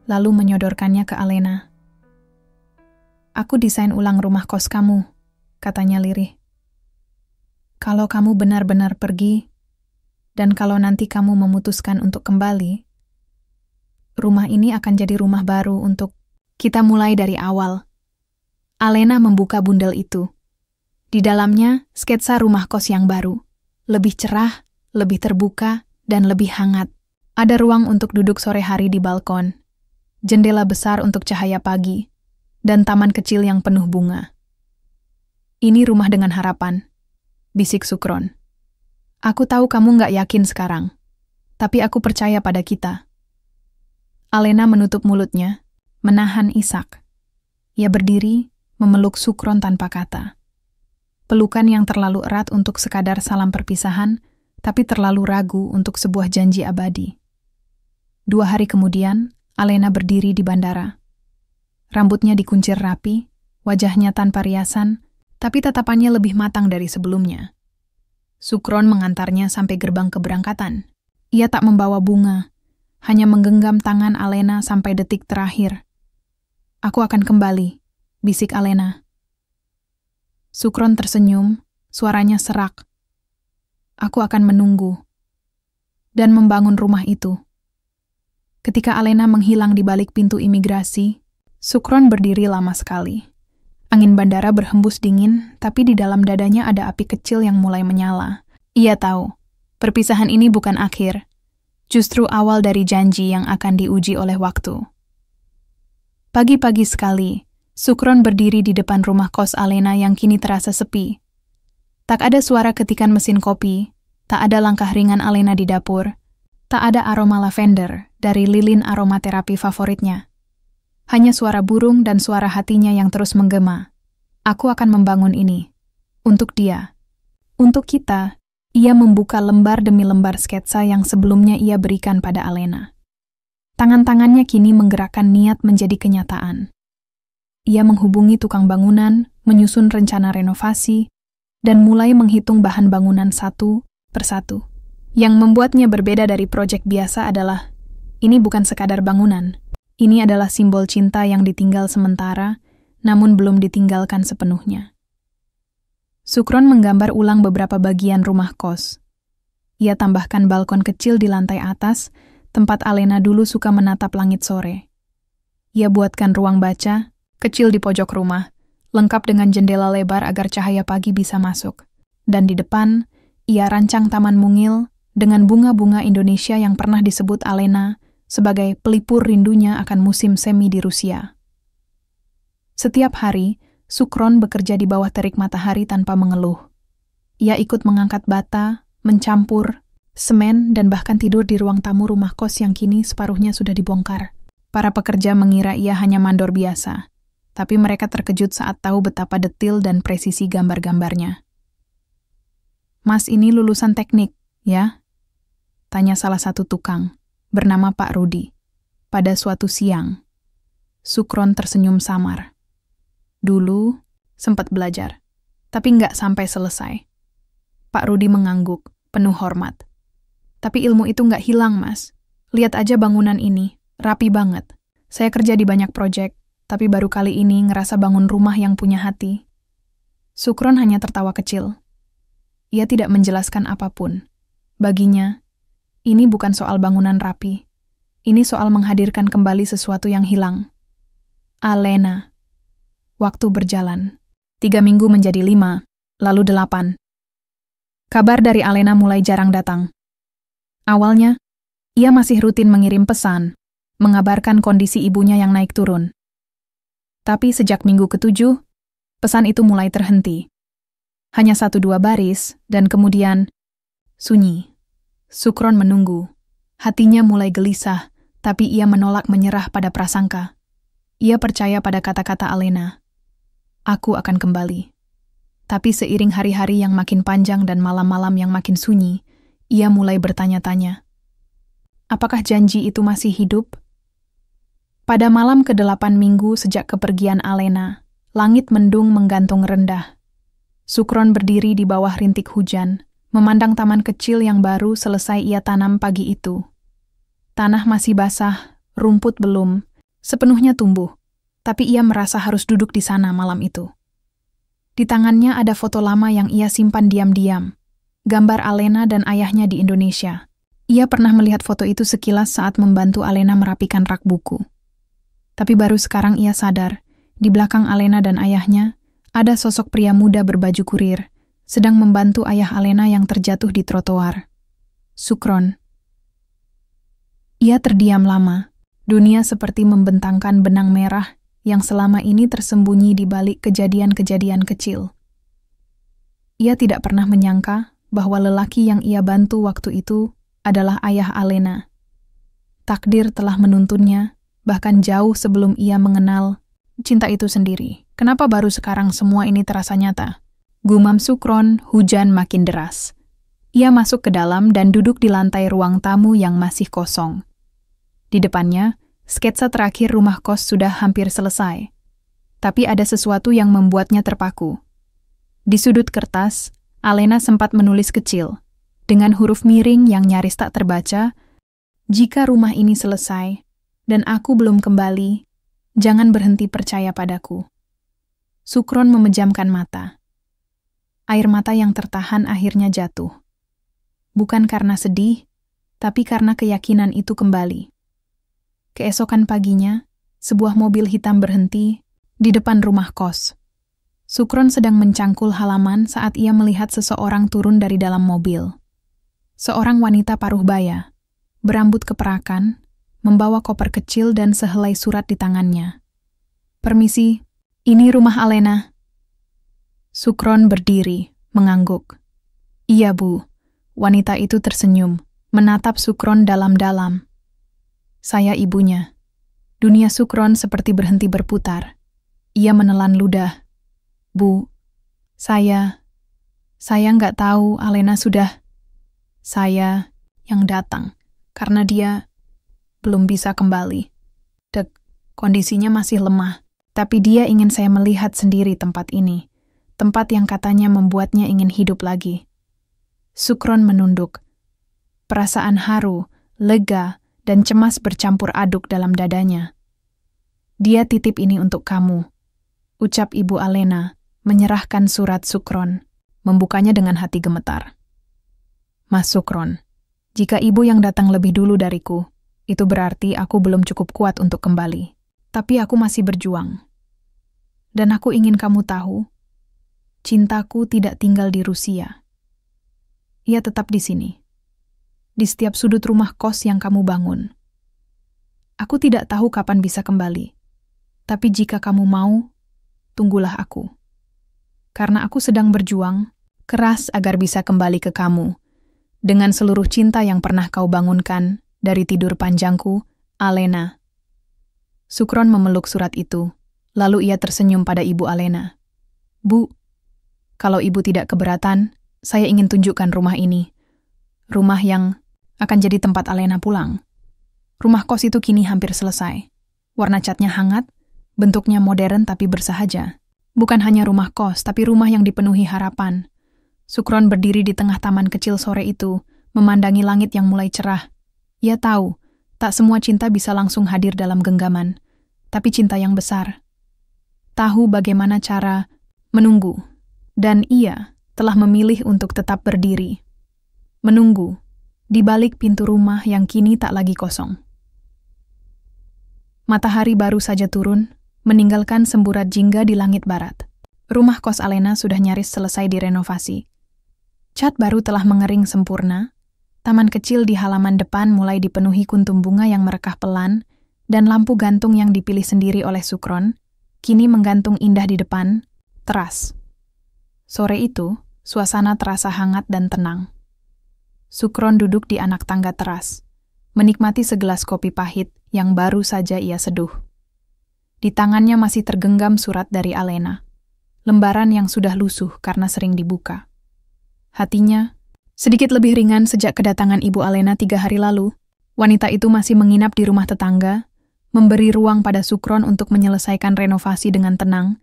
lalu menyodorkannya ke Alena. "Aku desain ulang rumah kos kamu," katanya lirih. "Kalau kamu benar-benar pergi, dan kalau nanti kamu memutuskan untuk kembali, rumah ini akan jadi rumah baru untuk kita mulai dari awal." Alena membuka bundel itu. Di dalamnya, sketsa rumah kos yang baru. Lebih cerah, lebih terbuka, dan lebih hangat. Ada ruang untuk duduk sore hari di balkon, jendela besar untuk cahaya pagi, dan taman kecil yang penuh bunga. "Ini rumah dengan harapan," bisik Sukron. "Aku tahu kamu nggak yakin sekarang, tapi aku percaya pada kita." Alena menutup mulutnya, menahan isak. Ia berdiri, memeluk Sukron tanpa kata. Pelukan yang terlalu erat untuk sekadar salam perpisahan, tapi terlalu ragu untuk sebuah janji abadi. 2 hari kemudian, Alena berdiri di bandara. Rambutnya dikuncir rapi, wajahnya tanpa riasan, tapi tatapannya lebih matang dari sebelumnya. Sukron mengantarnya sampai gerbang keberangkatan. Ia tak membawa bunga, hanya menggenggam tangan Alena sampai detik terakhir. "Aku akan kembali," bisik Alena. Sukron tersenyum, suaranya serak. "Aku akan menunggu." Dan membangun rumah itu. Ketika Alena menghilang di balik pintu imigrasi, Sukron berdiri lama sekali. Angin bandara berhembus dingin, tapi di dalam dadanya ada api kecil yang mulai menyala. Ia tahu, perpisahan ini bukan akhir, justru awal dari janji yang akan diuji oleh waktu. Pagi-pagi sekali, Sukron berdiri di depan rumah kos Alena yang kini terasa sepi. Tak ada suara ketikan mesin kopi, tak ada langkah ringan Alena di dapur, tak ada aroma lavender dari lilin aromaterapi favoritnya. Hanya suara burung dan suara hatinya yang terus menggema. "Aku akan membangun ini. Untuk dia. Untuk kita." Ia membuka lembar demi lembar sketsa yang sebelumnya ia berikan pada Alena. Tangan-tangannya kini menggerakkan niat menjadi kenyataan. Ia menghubungi tukang bangunan, menyusun rencana renovasi, dan mulai menghitung bahan bangunan satu persatu. Yang membuatnya berbeda dari proyek biasa adalah, ini bukan sekadar bangunan. Ini adalah simbol cinta yang ditinggal sementara, namun belum ditinggalkan sepenuhnya. Sukron menggambar ulang beberapa bagian rumah kos. Ia tambahkan balkon kecil di lantai atas, tempat Alena dulu suka menatap langit sore. Ia buatkan ruang baca, kecil di pojok rumah, lengkap dengan jendela lebar agar cahaya pagi bisa masuk. Dan di depan, ia rancang taman mungil dengan bunga-bunga Indonesia yang pernah disebut Alena sebagai pelipur rindunya akan musim semi di Rusia. Setiap hari, Sukron bekerja di bawah terik matahari tanpa mengeluh. Ia ikut mengangkat bata, mencampur, semen, dan bahkan tidur di ruang tamu rumah kos yang kini separuhnya sudah dibongkar. Para pekerja mengira ia hanya mandor biasa, tapi mereka terkejut saat tahu betapa detil dan presisi gambar-gambarnya. "Mas ini lulusan teknik, ya?" tanya salah satu tukang, bernama Pak Rudi. Pada suatu siang, Sukron tersenyum samar. "Dulu, sempat belajar, tapi nggak sampai selesai." Pak Rudi mengangguk, penuh hormat. Tapi ilmu itu nggak hilang, Mas. Lihat aja bangunan ini, rapi banget. Saya kerja di banyak proyek, tapi baru kali ini ngerasa bangun rumah yang punya hati. Sukron hanya tertawa kecil. Ia tidak menjelaskan apapun. Baginya, ini bukan soal bangunan rapi. Ini soal menghadirkan kembali sesuatu yang hilang. Alena. Waktu berjalan. 3 minggu menjadi 5, lalu 8. Kabar dari Alena mulai jarang datang. Awalnya, ia masih rutin mengirim pesan, mengabarkan kondisi ibunya yang naik turun. Tapi sejak minggu ke-7, pesan itu mulai terhenti. Hanya 1-2 baris, dan kemudian sunyi. Sukron menunggu. Hatinya mulai gelisah, tapi ia menolak menyerah pada prasangka. Ia percaya pada kata-kata Alena. Aku akan kembali. Tapi seiring hari-hari yang makin panjang dan malam-malam yang makin sunyi, ia mulai bertanya-tanya. Apakah janji itu masih hidup? Pada malam ke-8 minggu sejak kepergian Alena, langit mendung menggantung rendah. Sukron berdiri di bawah rintik hujan, memandang taman kecil yang baru selesai ia tanam pagi itu. Tanah masih basah, rumput belum, sepenuhnya tumbuh, tapi ia merasa harus duduk di sana malam itu. Di tangannya ada foto lama yang ia simpan diam-diam, gambar Alena dan ayahnya di Indonesia. Ia pernah melihat foto itu sekilas saat membantu Alena merapikan rak buku. Tapi baru sekarang ia sadar, di belakang Alena dan ayahnya, ada sosok pria muda berbaju kurir, sedang membantu ayah Alena yang terjatuh di trotoar. Sukron. Ia terdiam lama. Dunia seperti membentangkan benang merah yang selama ini tersembunyi di balik kejadian-kejadian kecil. Ia tidak pernah menyangka bahwa lelaki yang ia bantu waktu itu adalah ayah Alena. Takdir telah menuntunnya, bahkan jauh sebelum ia mengenal cinta itu sendiri. Kenapa baru sekarang semua ini terasa nyata? Gumam Sukron, hujan makin deras. Ia masuk ke dalam dan duduk di lantai ruang tamu yang masih kosong. Di depannya, sketsa terakhir rumah kos sudah hampir selesai. Tapi ada sesuatu yang membuatnya terpaku. Di sudut kertas, Alena sempat menulis kecil, dengan huruf miring yang nyaris tak terbaca, "Jika rumah ini selesai, dan aku belum kembali, jangan berhenti percaya padaku." Sukron memejamkan mata. Air mata yang tertahan akhirnya jatuh. Bukan karena sedih, tapi karena keyakinan itu kembali. Keesokan paginya, sebuah mobil hitam berhenti di depan rumah kos. Sukron sedang mencangkul halaman saat ia melihat seseorang turun dari dalam mobil. Seorang wanita paruh baya, berambut keperakan, membawa koper kecil dan sehelai surat di tangannya. "Permisi, ini rumah Alena." Sukron berdiri, mengangguk. "Iya, Bu." Wanita itu tersenyum, menatap Sukron dalam-dalam. "Saya ibunya." Dunia Sukron seperti berhenti berputar. Ia menelan ludah. "Bu, saya nggak tahu Alena sudah." "Saya yang datang, karena dia belum bisa kembali. Dek, kondisinya masih lemah, tapi dia ingin saya melihat sendiri tempat ini, tempat yang katanya membuatnya ingin hidup lagi." Sukron menunduk. Perasaan haru, lega, dan cemas bercampur aduk dalam dadanya. "Dia titip ini untuk kamu," ucap Ibu Alena, menyerahkan surat Sukron, membukanya dengan hati gemetar. "Mas Sukron, jika ibu yang datang lebih dulu dariku, itu berarti aku belum cukup kuat untuk kembali. Tapi aku masih berjuang. Dan aku ingin kamu tahu, cintaku tidak tinggal di Rusia. Ia tetap di sini. Di setiap sudut rumah kos yang kamu bangun. Aku tidak tahu kapan bisa kembali. Tapi jika kamu mau, tunggulah aku. Karena aku sedang berjuang, keras agar bisa kembali ke kamu. Dengan seluruh cinta yang pernah kau bangunkan dari tidur panjangku, Alena." Sukron memeluk surat itu, lalu ia tersenyum pada Ibu Alena. "Bu, kalau ibu tidak keberatan, saya ingin tunjukkan rumah ini. Rumah yang akan jadi tempat Alena pulang. Rumah kos itu kini hampir selesai. Warna catnya hangat, bentuknya modern tapi bersahaja. Bukan hanya rumah kos, tapi rumah yang dipenuhi harapan. Sukron berdiri di tengah taman kecil sore itu, memandangi langit yang mulai cerah. Ia tahu, tak semua cinta bisa langsung hadir dalam genggaman, tapi cinta yang besar. Tahu bagaimana cara menunggu, dan ia telah memilih untuk tetap berdiri. Menunggu, di balik pintu rumah yang kini tak lagi kosong. Matahari baru saja turun, meninggalkan semburat jingga di langit barat. Rumah kos Alena sudah nyaris selesai direnovasi. Cat baru telah mengering sempurna, taman kecil di halaman depan mulai dipenuhi kuntum bunga yang merekah pelan, dan lampu gantung yang dipilih sendiri oleh Sukron, kini menggantung indah di depan, teras. Sore itu, suasana terasa hangat dan tenang. Sukron duduk di anak tangga teras, menikmati segelas kopi pahit yang baru saja ia seduh. Di tangannya masih tergenggam surat dari Alena, lembaran yang sudah lusuh karena sering dibuka. Hatinya sedikit lebih ringan sejak kedatangan Ibu Alena 3 hari lalu. Wanita itu masih menginap di rumah tetangga, memberi ruang pada Sukron untuk menyelesaikan renovasi dengan tenang,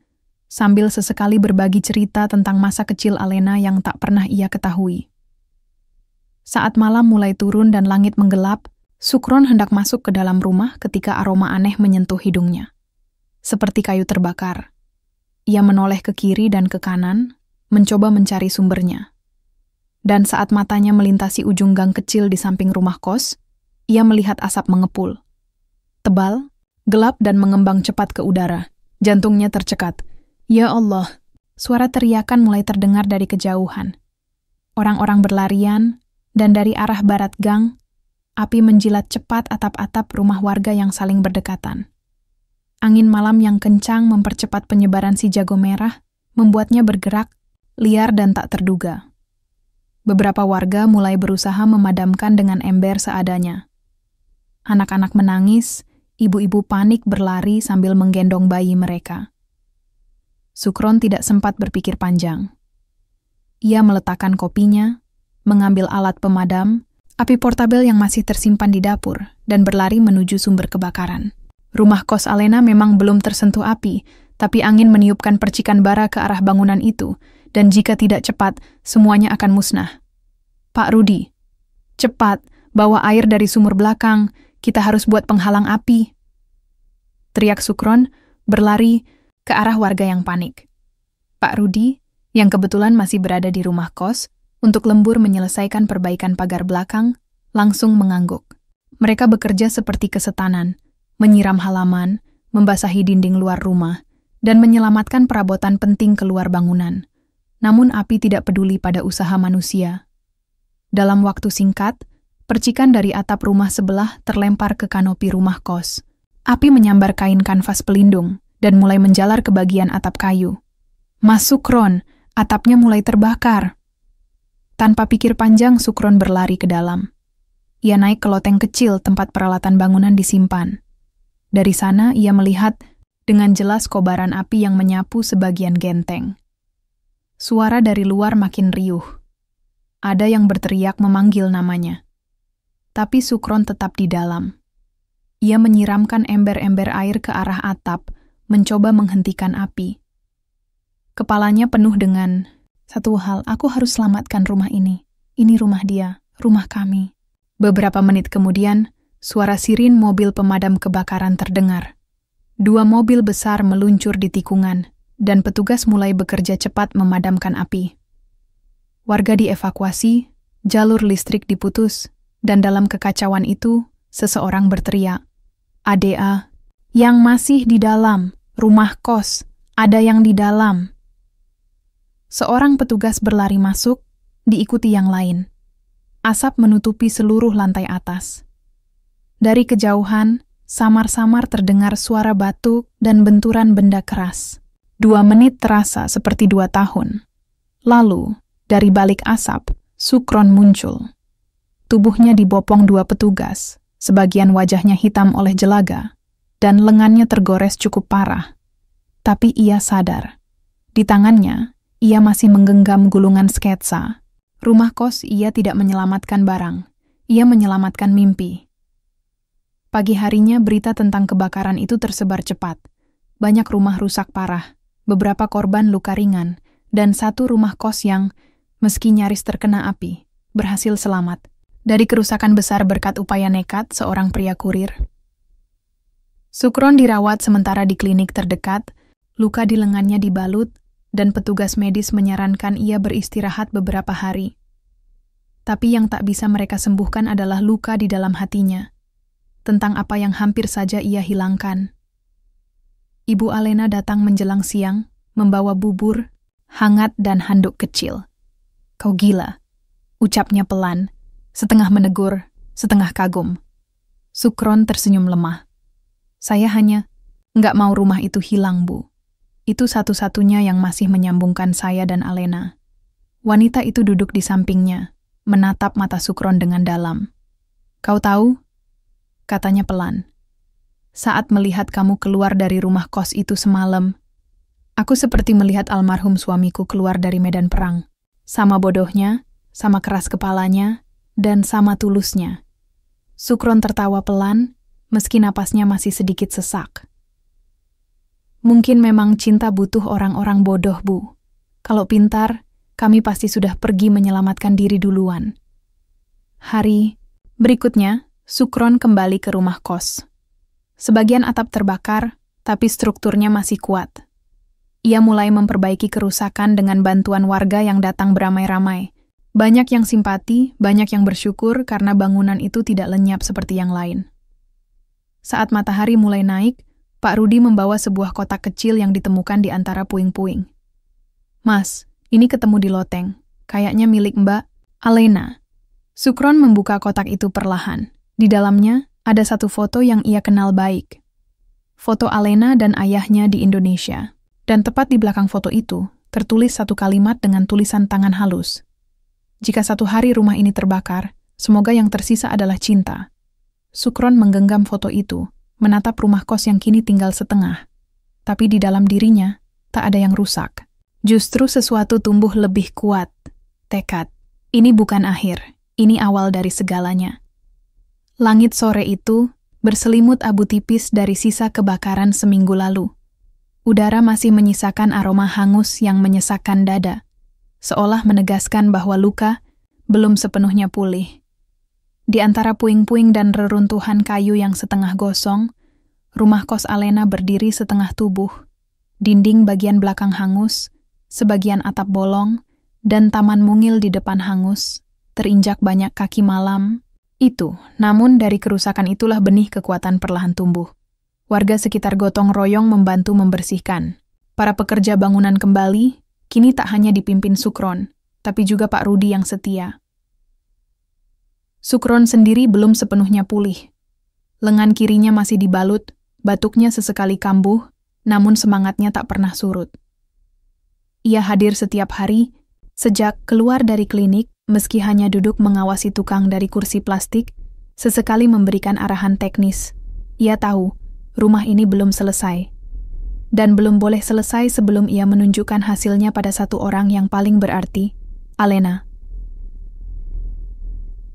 sambil sesekali berbagi cerita tentang masa kecil Alena yang tak pernah ia ketahui. Saat malam mulai turun dan langit menggelap, Sukron hendak masuk ke dalam rumah ketika aroma aneh menyentuh hidungnya. Seperti kayu terbakar. Ia menoleh ke kiri dan ke kanan, mencoba mencari sumbernya. Dan saat matanya melintasi ujung gang kecil di samping rumah kos, ia melihat asap mengepul. Tebal, gelap dan mengembang cepat ke udara. Jantungnya tercekat. Ya Allah, suara teriakan mulai terdengar dari kejauhan. Orang-orang berlarian, dan dari arah barat gang, api menjilat cepat atap-atap rumah warga yang saling berdekatan. Angin malam yang kencang mempercepat penyebaran si jago merah, membuatnya bergerak, liar dan tak terduga. Beberapa warga mulai berusaha memadamkan dengan ember seadanya. Anak-anak menangis, ibu-ibu panik berlari sambil menggendong bayi mereka. Sukron tidak sempat berpikir panjang. Ia meletakkan kopinya, mengambil alat pemadam, api portabel yang masih tersimpan di dapur, dan berlari menuju sumber kebakaran. Rumah kos Alena memang belum tersentuh api, tapi angin meniupkan percikan bara ke arah bangunan itu, dan jika tidak cepat, semuanya akan musnah. Pak Rudi, cepat, bawa air dari sumur belakang, kita harus buat penghalang api. Teriak Sukron, berlari ke arah warga yang panik. Pak Rudi, yang kebetulan masih berada di rumah kos, untuk lembur menyelesaikan perbaikan pagar belakang, langsung mengangguk. Mereka bekerja seperti kesetanan, menyiram halaman, membasahi dinding luar rumah, dan menyelamatkan perabotan penting keluar bangunan. Namun api tidak peduli pada usaha manusia. Dalam waktu singkat, percikan dari atap rumah sebelah terlempar ke kanopi rumah kos. Api menyambar kain kanvas pelindung, dan mulai menjalar ke bagian atap kayu. Mas Sukron, atapnya mulai terbakar. Tanpa pikir panjang, Sukron berlari ke dalam. Ia naik ke loteng kecil tempat peralatan bangunan disimpan. Dari sana ia melihat dengan jelas kobaran api yang menyapu sebagian genteng. Suara dari luar makin riuh. Ada yang berteriak memanggil namanya. Tapi Sukron tetap di dalam. Ia menyiramkan ember-ember air ke arah atap, mencoba menghentikan api. Kepalanya penuh dengan, satu hal, aku harus selamatkan rumah ini. Ini rumah dia, rumah kami. Beberapa menit kemudian, suara sirin mobil pemadam kebakaran terdengar. 2 mobil besar meluncur di tikungan, dan petugas mulai bekerja cepat memadamkan api. Warga dievakuasi, jalur listrik diputus, dan dalam kekacauan itu, seseorang berteriak, "ADA, yang masih di dalam, rumah kos, ada yang di dalam." Seorang petugas berlari masuk, diikuti yang lain. Asap menutupi seluruh lantai atas. Dari kejauhan, samar-samar terdengar suara batuk dan benturan benda keras. 2 menit terasa seperti 2 tahun. Lalu, dari balik asap, Sukron muncul. Tubuhnya dibopong 2 petugas, sebagian wajahnya hitam oleh jelaga, dan lengannya tergores cukup parah. Tapi ia sadar. Di tangannya, ia masih menggenggam gulungan sketsa. Rumah kos ia tidak menyelamatkan barang, ia menyelamatkan mimpi. Pagi harinya berita tentang kebakaran itu tersebar cepat. Banyak rumah rusak parah, beberapa korban luka ringan, dan 1 rumah kos yang Meski nyaris terkena api, berhasil selamat dari kerusakan besar berkat upaya nekat seorang pria kurir. Sukron dirawat sementara di klinik terdekat, luka di lengannya dibalut, dan petugas medis menyarankan ia beristirahat beberapa hari. Tapi yang tak bisa mereka sembuhkan adalah luka di dalam hatinya, tentang apa yang hampir saja ia hilangkan. Ibu Alena datang menjelang siang, membawa bubur, hangat dan handuk kecil. "Kau gila," ucapnya pelan, setengah menegur, setengah kagum. Sukron tersenyum lemah. "Saya hanya nggak mau rumah itu hilang, Bu. Itu satu-satunya yang masih menyambungkan saya dan Alena." Wanita itu duduk di sampingnya, menatap mata Sukron dengan dalam. "Kau tahu?" katanya pelan. "Saat melihat kamu keluar dari rumah kos itu semalam, aku seperti melihat almarhum suamiku keluar dari medan perang. Sama bodohnya, sama keras kepalanya, dan sama tulusnya." Sukron tertawa pelan, meski napasnya masih sedikit sesak. "Mungkin memang cinta butuh orang-orang bodoh, Bu. Kalau pintar, kami pasti sudah pergi menyelamatkan diri duluan." Hari berikutnya, Sukron kembali ke rumah kos. Sebagian atap terbakar, tapi strukturnya masih kuat. Ia mulai memperbaiki kerusakan dengan bantuan warga yang datang beramai-ramai. Banyak yang simpati, banyak yang bersyukur karena bangunan itu tidak lenyap seperti yang lain. Saat matahari mulai naik, Pak Rudi membawa sebuah kotak kecil yang ditemukan di antara puing-puing. "Mas, ini ketemu di loteng. Kayaknya milik Mbak Alena." Sukron membuka kotak itu perlahan. Di dalamnya ada satu foto yang ia kenal baik. Foto Alena dan ayahnya di Indonesia. Dan tepat di belakang foto itu, tertulis satu kalimat dengan tulisan tangan halus. "Jika satu hari rumah ini terbakar, semoga yang tersisa adalah cinta." Sukron menggenggam foto itu, menatap rumah kos yang kini tinggal setengah. Tapi di dalam dirinya, tak ada yang rusak. Justru sesuatu tumbuh lebih kuat. Tekad. Ini bukan akhir, ini awal dari segalanya. Langit sore itu berselimut abu tipis dari sisa kebakaran seminggu lalu. Udara masih menyisakan aroma hangus yang menyesakkan dada, seolah menegaskan bahwa luka belum sepenuhnya pulih. Di antara puing-puing dan reruntuhan kayu yang setengah gosong, rumah kos Alena berdiri setengah tubuh. Dinding bagian belakang hangus, sebagian atap bolong, dan taman mungil di depan hangus, terinjak banyak kaki malam. Namun dari kerusakan itulah benih kekuatan perlahan tumbuh. Warga sekitar gotong royong membantu membersihkan. Para pekerja bangunan kembali, kini tak hanya dipimpin Sukron, tapi juga Pak Rudi yang setia. Sukron sendiri belum sepenuhnya pulih. Lengan kirinya masih dibalut, batuknya sesekali kambuh, namun semangatnya tak pernah surut. Ia hadir setiap hari, sejak keluar dari klinik, meski hanya duduk mengawasi tukang dari kursi plastik, sesekali memberikan arahan teknis. Ia tahu, rumah ini belum selesai. Dan belum boleh selesai sebelum ia menunjukkan hasilnya pada satu orang yang paling berarti, Alena.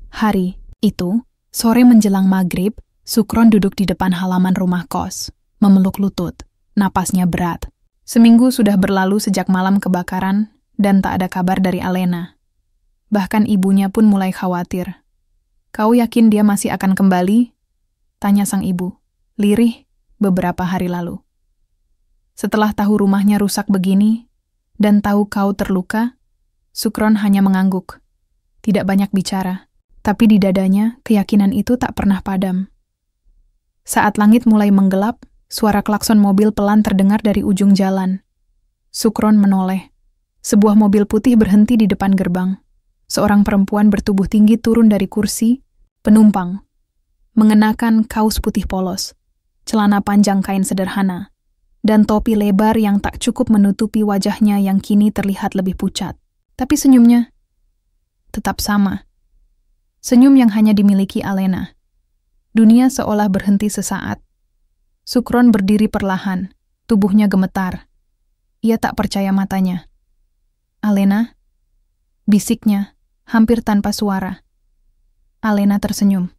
Hari itu, sore menjelang maghrib, Sukron duduk di depan halaman rumah kos, memeluk lutut, napasnya berat. Seminggu sudah berlalu sejak malam kebakaran, dan tak ada kabar dari Alena. Bahkan ibunya pun mulai khawatir. "Kau yakin dia masih akan kembali?" tanya sang ibu, lirih, beberapa hari lalu. Setelah tahu rumahnya rusak begini, dan tahu kau terluka, Sukron hanya mengangguk. Tidak banyak bicara, tapi di dadanya keyakinan itu tak pernah padam. Saat langit mulai menggelap, suara klakson mobil pelan terdengar dari ujung jalan. Sukron menoleh. Sebuah mobil putih berhenti di depan gerbang. Seorang perempuan bertubuh tinggi turun dari kursi, penumpang, mengenakan kaos putih polos, celana panjang kain sederhana, dan topi lebar yang tak cukup menutupi wajahnya yang kini terlihat lebih pucat. Tapi senyumnya tetap sama. Senyum yang hanya dimiliki Alena. Dunia seolah berhenti sesaat. Sukron berdiri perlahan, tubuhnya gemetar. Ia tak percaya matanya. "Alena?" bisiknya, hampir tanpa suara. Alena tersenyum.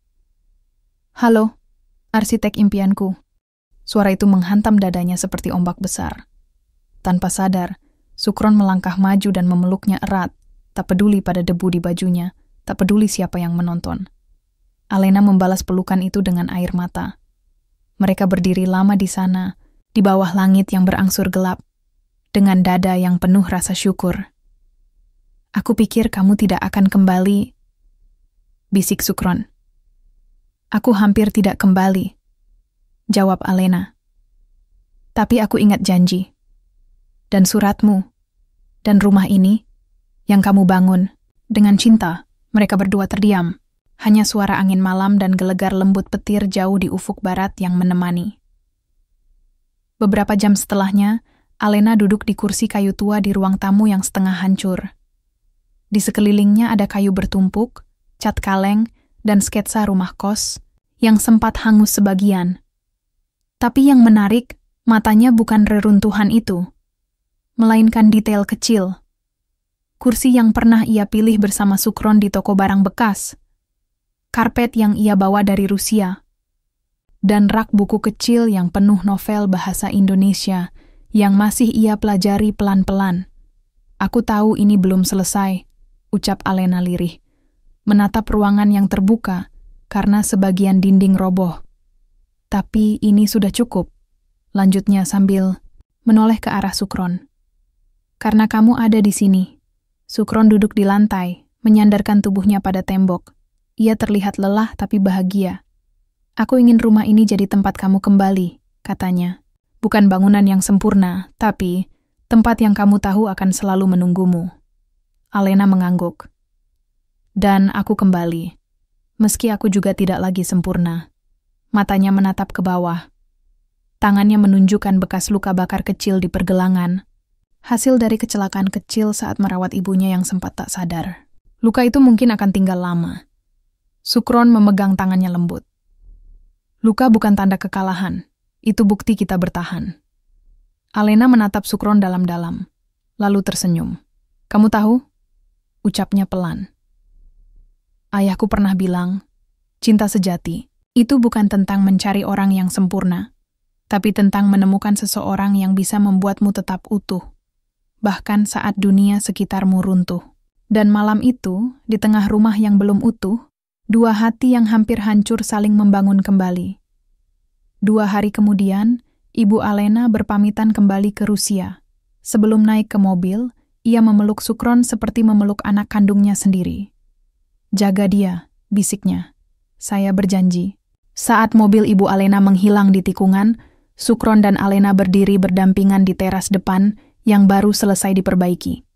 "Halo, arsitek impianku." Suara itu menghantam dadanya seperti ombak besar. Tanpa sadar, Sukron melangkah maju dan memeluknya erat, tak peduli pada debu di bajunya, tak peduli siapa yang menonton. Alena membalas pelukan itu dengan air mata. Mereka berdiri lama di sana, di bawah langit yang berangsur gelap, dengan dada yang penuh rasa syukur. "Aku pikir kamu tidak akan kembali," bisik Sukron. "Aku hampir tidak kembali," jawab Alena. "Tapi aku ingat janji. Dan suratmu. Dan rumah ini, yang kamu bangun. Dengan cinta." Mereka berdua terdiam. Hanya suara angin malam dan gelegar lembut petir jauh di ufuk barat yang menemani. Beberapa jam setelahnya, Alena duduk di kursi kayu tua di ruang tamu yang setengah hancur. Di sekelilingnya ada kayu bertumpuk, cat kaleng, dan sketsa rumah kos yang sempat hangus sebagian. Tapi yang menarik, matanya bukan reruntuhan itu, melainkan detail kecil. Kursi yang pernah ia pilih bersama Sukron di toko barang bekas, karpet yang ia bawa dari Rusia, dan rak buku kecil yang penuh novel bahasa Indonesia yang masih ia pelajari pelan-pelan. "Aku tahu ini belum selesai," ucap Alena lirih, menatap ruangan yang terbuka karena sebagian dinding roboh. "Tapi ini sudah cukup," lanjutnya sambil menoleh ke arah Sukron. "Karena kamu ada di sini." Sukron duduk di lantai, menyandarkan tubuhnya pada tembok. Ia terlihat lelah tapi bahagia. "Aku ingin rumah ini jadi tempat kamu kembali," katanya. "Bukan bangunan yang sempurna, tapi tempat yang kamu tahu akan selalu menunggumu." Alena mengangguk. "Dan aku kembali, meski aku juga tidak lagi sempurna." Matanya menatap ke bawah. Tangannya menunjukkan bekas luka bakar kecil di pergelangan, hasil dari kecelakaan kecil saat merawat ibunya yang sempat tak sadar. Luka itu mungkin akan tinggal lama. Sukron memegang tangannya lembut. "Luka bukan tanda kekalahan, itu bukti kita bertahan." Alena menatap Sukron dalam-dalam, lalu tersenyum. "Kamu tahu?" ucapnya pelan. "Ayahku pernah bilang, cinta sejati itu bukan tentang mencari orang yang sempurna, tapi tentang menemukan seseorang yang bisa membuatmu tetap utuh, bahkan saat dunia sekitarmu runtuh." Dan malam itu, di tengah rumah yang belum utuh, dua hati yang hampir hancur saling membangun kembali. 2 hari kemudian, Ibu Alena berpamitan kembali ke Rusia. Sebelum naik ke mobil, ia memeluk Sukron seperti memeluk anak kandungnya sendiri. "Jaga dia," bisiknya. "Saya berjanji." Saat mobil Ibu Alena menghilang di tikungan, Sukron dan Alena berdiri berdampingan di teras depan yang baru selesai diperbaiki.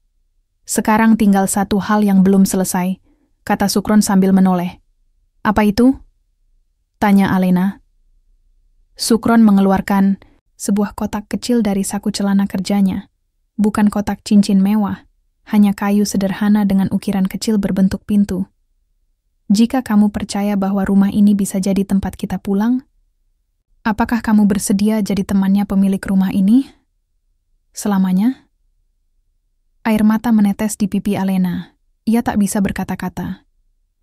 "Sekarang tinggal satu hal yang belum selesai," kata Sukron sambil menoleh. "Apa itu?" tanya Alena. Sukron mengeluarkan sebuah kotak kecil dari saku celana kerjanya. Bukan kotak cincin mewah, hanya kayu sederhana dengan ukiran kecil berbentuk pintu. "Jika kamu percaya bahwa rumah ini bisa jadi tempat kita pulang, apakah kamu bersedia jadi temannya pemilik rumah ini selamanya?" Air mata menetes di pipi Alena. Ia tak bisa berkata-kata,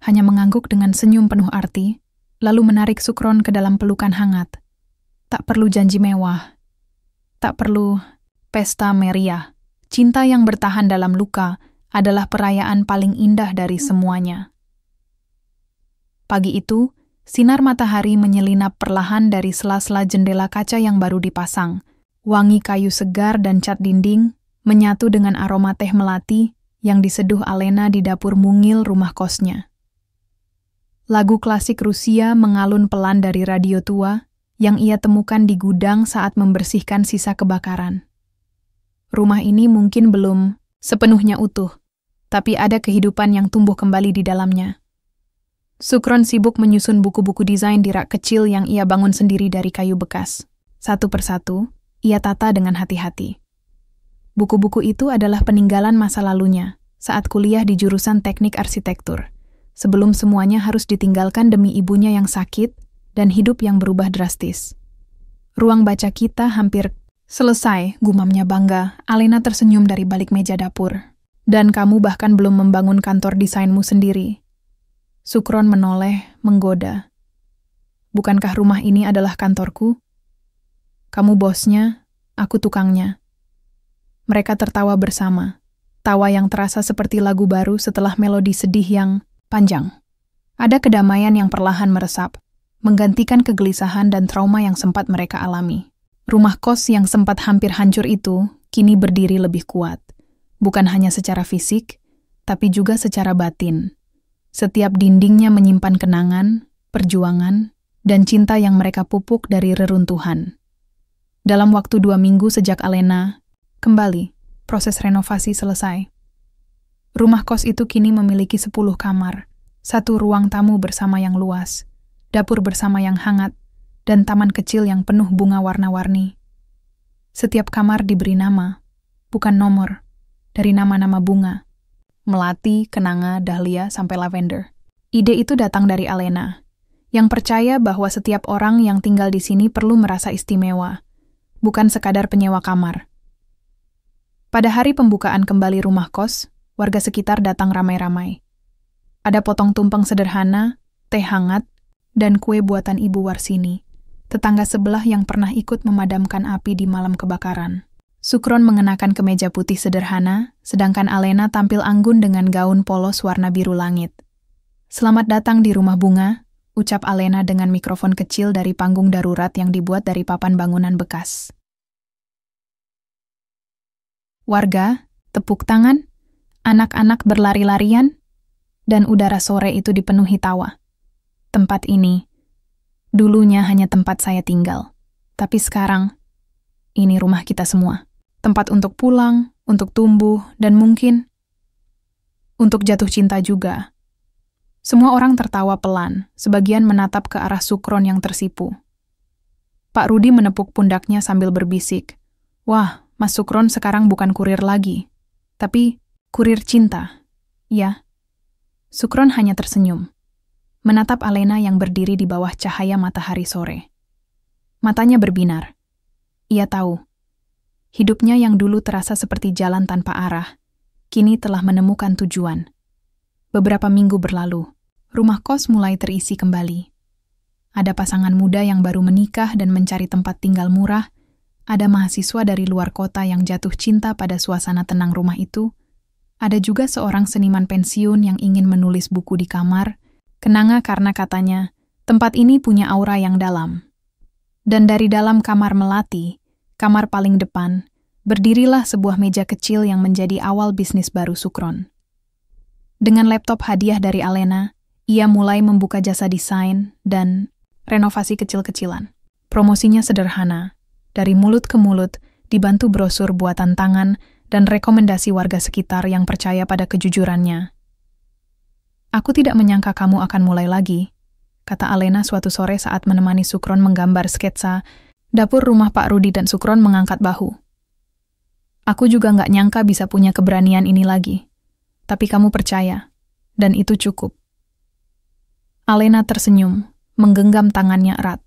hanya mengangguk dengan senyum penuh arti, lalu menarik Sukron ke dalam pelukan hangat. Tak perlu janji mewah, tak perlu pesta meriah. Cinta yang bertahan dalam luka adalah perayaan paling indah dari semuanya. Pagi itu, sinar matahari menyelinap perlahan dari sela-sela jendela kaca yang baru dipasang. Wangi kayu segar dan cat dinding menyatu dengan aroma teh melati yang diseduh Alena di dapur mungil rumah kosnya. Lagu klasik Rusia mengalun pelan dari radio tua yang ia temukan di gudang saat membersihkan sisa kebakaran. Rumah ini mungkin belum sepenuhnya utuh, tapi ada kehidupan yang tumbuh kembali di dalamnya. Sukron sibuk menyusun buku-buku desain di rak kecil yang ia bangun sendiri dari kayu bekas. Satu persatu, ia tata dengan hati-hati. Buku-buku itu adalah peninggalan masa lalunya saat kuliah di jurusan teknik arsitektur, sebelum semuanya harus ditinggalkan demi ibunya yang sakit dan hidup yang berubah drastis. "Ruang baca kita hampir selesai," gumamnya bangga. Alena tersenyum dari balik meja dapur. "Dan kamu bahkan belum membangun kantor desainmu sendiri." Sukron menoleh, menggoda. "Bukankah rumah ini adalah kantorku? Kamu bosnya, aku tukangnya." Mereka tertawa bersama. tawa yang terasa seperti lagu baru setelah melodi sedih yang panjang. Ada kedamaian yang perlahan meresap, menggantikan kegelisahan dan trauma yang sempat mereka alami. Rumah kos yang sempat hampir hancur itu kini berdiri lebih kuat, bukan hanya secara fisik, tapi juga secara batin. Setiap dindingnya menyimpan kenangan, perjuangan, dan cinta yang mereka pupuk dari reruntuhan. Dalam waktu 2 minggu sejak Alena kembali, proses renovasi selesai. Rumah kos itu kini memiliki 10 kamar, 1 ruang tamu bersama yang luas, dapur bersama yang hangat, dan taman kecil yang penuh bunga warna-warni. Setiap kamar diberi nama, bukan nomor, dari nama-nama bunga. Melati, kenanga, dahlia, sampai lavender. Ide itu datang dari Alena, yang percaya bahwa setiap orang yang tinggal di sini perlu merasa istimewa, bukan sekadar penyewa kamar. Pada hari pembukaan kembali rumah kos, warga sekitar datang ramai-ramai. Ada potong tumpeng sederhana, teh hangat, dan kue buatan Ibu Warsini, tetangga sebelah yang pernah ikut memadamkan api di malam kebakaran. Sukron mengenakan kemeja putih sederhana, sedangkan Alena tampil anggun dengan gaun polos warna biru langit. "Selamat datang di rumah bunga," ucap Alena dengan mikrofon kecil dari panggung darurat yang dibuat dari papan bangunan bekas. Warga, tepuk tangan, anak-anak berlari-larian, dan udara sore itu dipenuhi tawa. Tempat ini, dulunya hanya tempat saya tinggal, tapi sekarang, ini rumah kita semua. Tempat untuk pulang, untuk tumbuh, dan mungkin untuk jatuh cinta juga. Semua orang tertawa pelan, sebagian menatap ke arah Sukron yang tersipu. Pak Rudi menepuk pundaknya sambil berbisik, "Wah, Mas Sukron sekarang bukan kurir lagi, tapi kurir cinta." "Ya." Sukron hanya tersenyum, menatap Alena yang berdiri di bawah cahaya matahari sore. Matanya berbinar. Ia tahu, hidupnya yang dulu terasa seperti jalan tanpa arah, kini telah menemukan tujuan. Beberapa minggu berlalu, rumah kos mulai terisi kembali. Ada pasangan muda yang baru menikah dan mencari tempat tinggal murah, ada mahasiswa dari luar kota yang jatuh cinta pada suasana tenang rumah itu, ada juga seorang seniman pensiun yang ingin menulis buku di kamar, kenanga karena katanya, tempat ini punya aura yang dalam. Dan dari dalam kamar melati, kamar paling depan, berdirilah sebuah meja kecil yang menjadi awal bisnis baru Sukron. Dengan laptop hadiah dari Alena, ia mulai membuka jasa desain dan renovasi kecil-kecilan. Promosinya sederhana, dari mulut ke mulut, dibantu brosur buatan tangan dan rekomendasi warga sekitar yang percaya pada kejujurannya. "Aku tidak menyangka kamu akan mulai lagi," kata Alena suatu sore saat menemani Sukron menggambar sketsa dapur rumah Pak Rudi dan Sukron mengangkat bahu. "Aku juga nggak nyangka bisa punya keberanian ini lagi. Tapi kamu percaya, dan itu cukup." Alena tersenyum, menggenggam tangannya erat.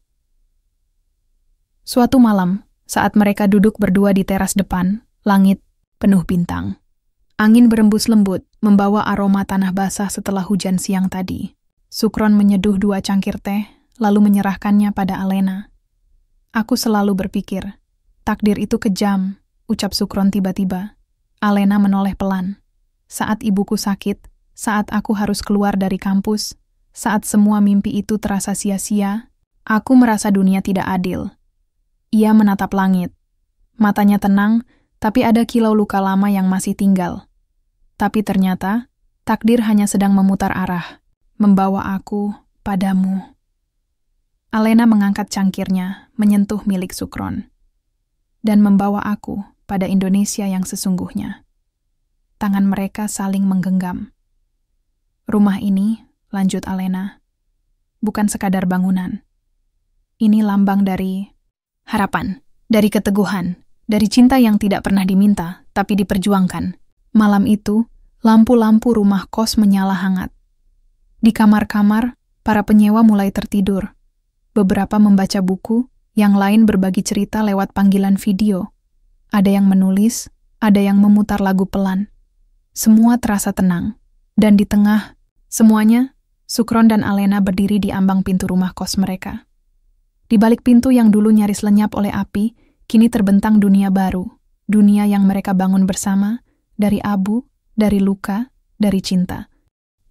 Suatu malam, saat mereka duduk berdua di teras depan, langit penuh bintang. Angin berembus lembut, membawa aroma tanah basah setelah hujan siang tadi. Sukron menyeduh 2 cangkir teh, lalu menyerahkannya pada Alena. "Aku selalu berpikir, takdir itu kejam," ucap Sukron tiba-tiba. Alena menoleh pelan. "Saat ibuku sakit, saat aku harus keluar dari kampus, saat semua mimpi itu terasa sia-sia, aku merasa dunia tidak adil." Ia menatap langit. Matanya tenang, tapi ada kilau luka lama yang masih tinggal. Tapi ternyata, takdir hanya sedang memutar arah, membawa aku padamu. Alena mengangkat cangkirnya, menyentuh milik Sukron, dan membawa aku pada Indonesia yang sesungguhnya. Tangan mereka saling menggenggam. "Rumah ini," lanjut Alena, "bukan sekadar bangunan. Ini lambang dari harapan, dari keteguhan, dari cinta yang tidak pernah diminta, tapi diperjuangkan." Malam itu, lampu-lampu rumah kos menyala hangat. Di kamar-kamar, para penyewa mulai tertidur. Beberapa membaca buku, yang lain berbagi cerita lewat panggilan video. Ada yang menulis, ada yang memutar lagu pelan. Semua terasa tenang. Dan di tengah, semuanya, Sukron dan Alena berdiri di ambang pintu rumah kos mereka. Di balik pintu yang dulu nyaris lenyap oleh api, kini terbentang dunia baru. Dunia yang mereka bangun bersama, dari abu, dari luka, dari cinta.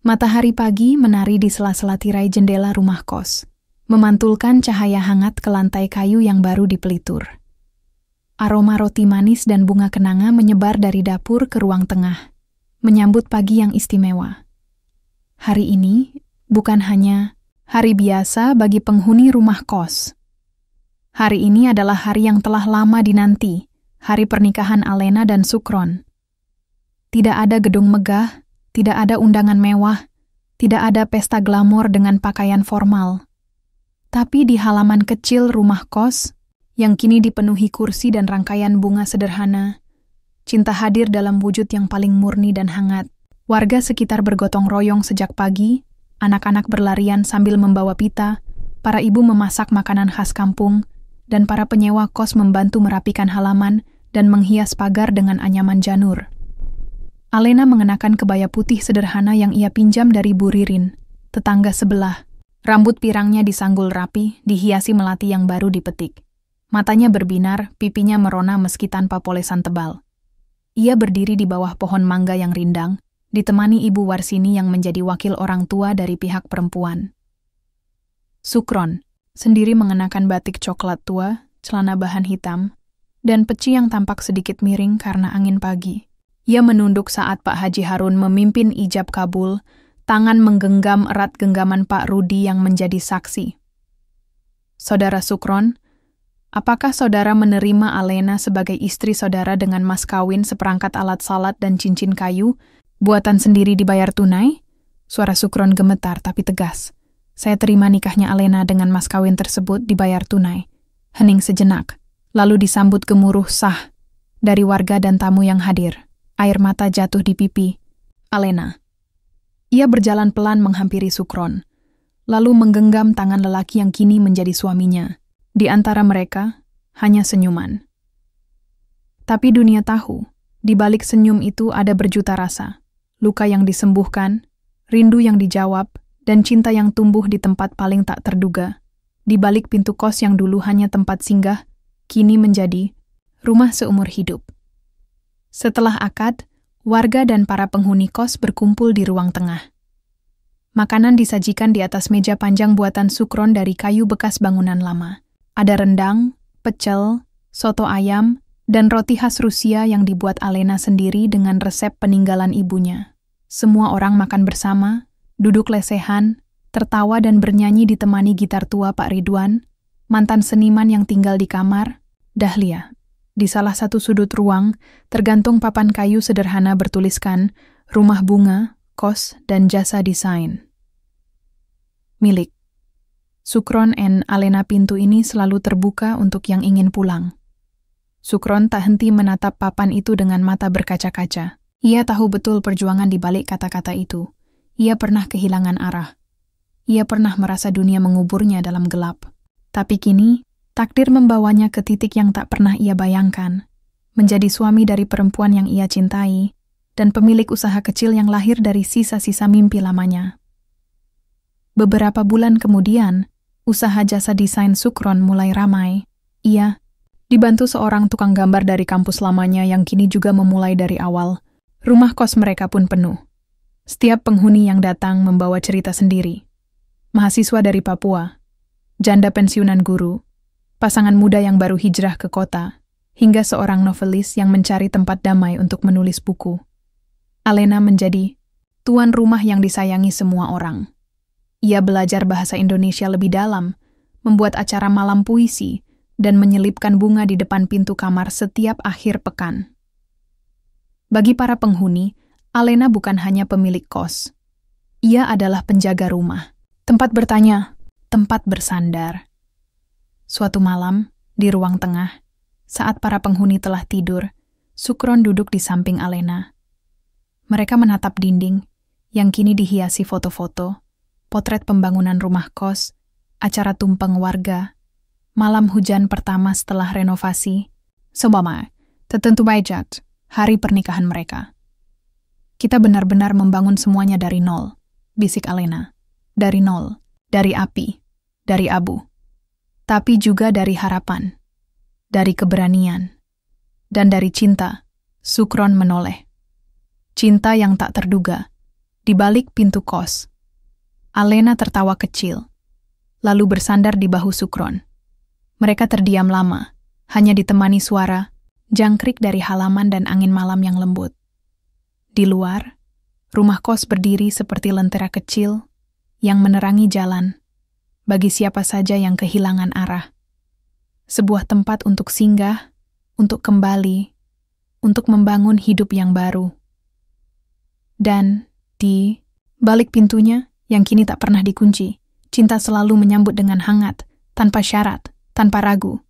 Matahari pagi menari di sela-sela tirai jendela rumah kos, memantulkan cahaya hangat ke lantai kayu yang baru dipelitur. Aroma roti manis dan bunga kenanga menyebar dari dapur ke ruang tengah, menyambut pagi yang istimewa. Hari ini bukan hanya hari biasa bagi penghuni rumah kos. Hari ini adalah hari yang telah lama dinanti, hari pernikahan Alena dan Sukron. Tidak ada gedung megah, tidak ada undangan mewah, tidak ada pesta glamor dengan pakaian formal. Tapi di halaman kecil rumah kos, yang kini dipenuhi kursi dan rangkaian bunga sederhana, cinta hadir dalam wujud yang paling murni dan hangat. Warga sekitar bergotong royong sejak pagi, anak-anak berlarian sambil membawa pita, para ibu memasak makanan khas kampung, dan para penyewa kos membantu merapikan halaman dan menghias pagar dengan anyaman janur. Alena mengenakan kebaya putih sederhana yang ia pinjam dari Bu Ririn, tetangga sebelah. Rambut pirangnya disanggul rapi, dihiasi melati yang baru dipetik. Matanya berbinar, pipinya merona meski tanpa polesan tebal. Ia berdiri di bawah pohon mangga yang rindang, ditemani Ibu Warsini yang menjadi wakil orang tua dari pihak perempuan. Sukron sendiri mengenakan batik coklat tua, celana bahan hitam, dan peci yang tampak sedikit miring karena angin pagi. Ia menunduk saat Pak Haji Harun memimpin ijab kabul, tangan menggenggam erat genggaman Pak Rudi yang menjadi saksi. Saudara Sukron, apakah saudara menerima Alena sebagai istri saudara dengan mas kawin seperangkat alat salat dan cincin kayu, buatan sendiri dibayar tunai? Suara Sukron gemetar tapi tegas. Saya terima nikahnya Alena dengan mas kawin tersebut dibayar tunai. Hening sejenak, lalu disambut gemuruh sah dari warga dan tamu yang hadir. Air mata jatuh di pipi Alena. Ia berjalan pelan menghampiri Sukron, lalu menggenggam tangan lelaki yang kini menjadi suaminya. Di antara mereka, hanya senyuman. Tapi dunia tahu, di balik senyum itu ada berjuta rasa. Luka yang disembuhkan, rindu yang dijawab, dan cinta yang tumbuh di tempat paling tak terduga. Di balik pintu kos yang dulu hanya tempat singgah, kini menjadi rumah seumur hidup. Setelah akad, warga dan para penghuni kos berkumpul di ruang tengah. Makanan disajikan di atas meja panjang buatan Sukron dari kayu bekas bangunan lama. Ada rendang, pecel, soto ayam, dan roti khas Rusia yang dibuat Alena sendiri dengan resep peninggalan ibunya. Semua orang makan bersama, duduk lesehan, tertawa dan bernyanyi ditemani gitar tua Pak Ridwan, mantan seniman yang tinggal di kamar, Dahlia. Di salah satu sudut ruang, tergantung papan kayu sederhana bertuliskan rumah bunga, kos, dan jasa desain. Milik. Sukron and Alena. Pintu ini selalu terbuka untuk yang ingin pulang. Sukron tak henti menatap papan itu dengan mata berkaca-kaca. Ia tahu betul perjuangan di balik kata-kata itu. Ia pernah kehilangan arah. Ia pernah merasa dunia menguburnya dalam gelap. Tapi kini, takdir membawanya ke titik yang tak pernah ia bayangkan. Menjadi suami dari perempuan yang ia cintai, dan pemilik usaha kecil yang lahir dari sisa-sisa mimpi lamanya. Beberapa bulan kemudian, usaha jasa desain Sukron mulai ramai. Ia dibantu seorang tukang gambar dari kampus lamanya yang kini juga memulai dari awal. Rumah kos mereka pun penuh. Setiap penghuni yang datang membawa cerita sendiri. Mahasiswa dari Papua, janda pensiunan guru, pasangan muda yang baru hijrah ke kota, hingga seorang novelis yang mencari tempat damai untuk menulis buku. Alena menjadi tuan rumah yang disayangi semua orang. Ia belajar bahasa Indonesia lebih dalam, membuat acara malam puisi, dan menyelipkan bunga di depan pintu kamar setiap akhir pekan. Bagi para penghuni, Alena bukan hanya pemilik kos. Ia adalah penjaga rumah, tempat bertanya, tempat bersandar. Suatu malam, di ruang tengah, saat para penghuni telah tidur, Sukron duduk di samping Alena. Mereka menatap dinding, yang kini dihiasi foto-foto, potret pembangunan rumah kos, acara tumpeng warga, malam hujan pertama setelah renovasi, seumpama, tertentu bajat, hari pernikahan mereka. Kita benar-benar membangun semuanya dari nol, bisik Alena. Dari nol, dari api, dari abu. Tapi juga dari harapan, dari keberanian, dan dari cinta. Sukron menoleh. Cinta yang tak terduga. Di balik pintu kos, Alena tertawa kecil, lalu bersandar di bahu Sukron. Mereka terdiam lama, hanya ditemani suara jangkrik dari halaman dan angin malam yang lembut. Di luar, rumah kos berdiri seperti lentera kecil yang menerangi jalan bagi siapa saja yang kehilangan arah. Sebuah tempat untuk singgah, untuk kembali, untuk membangun hidup yang baru. Dan di balik pintunya yang kini tak pernah dikunci, cinta selalu menyambut dengan hangat, tanpa syarat, tanpa ragu.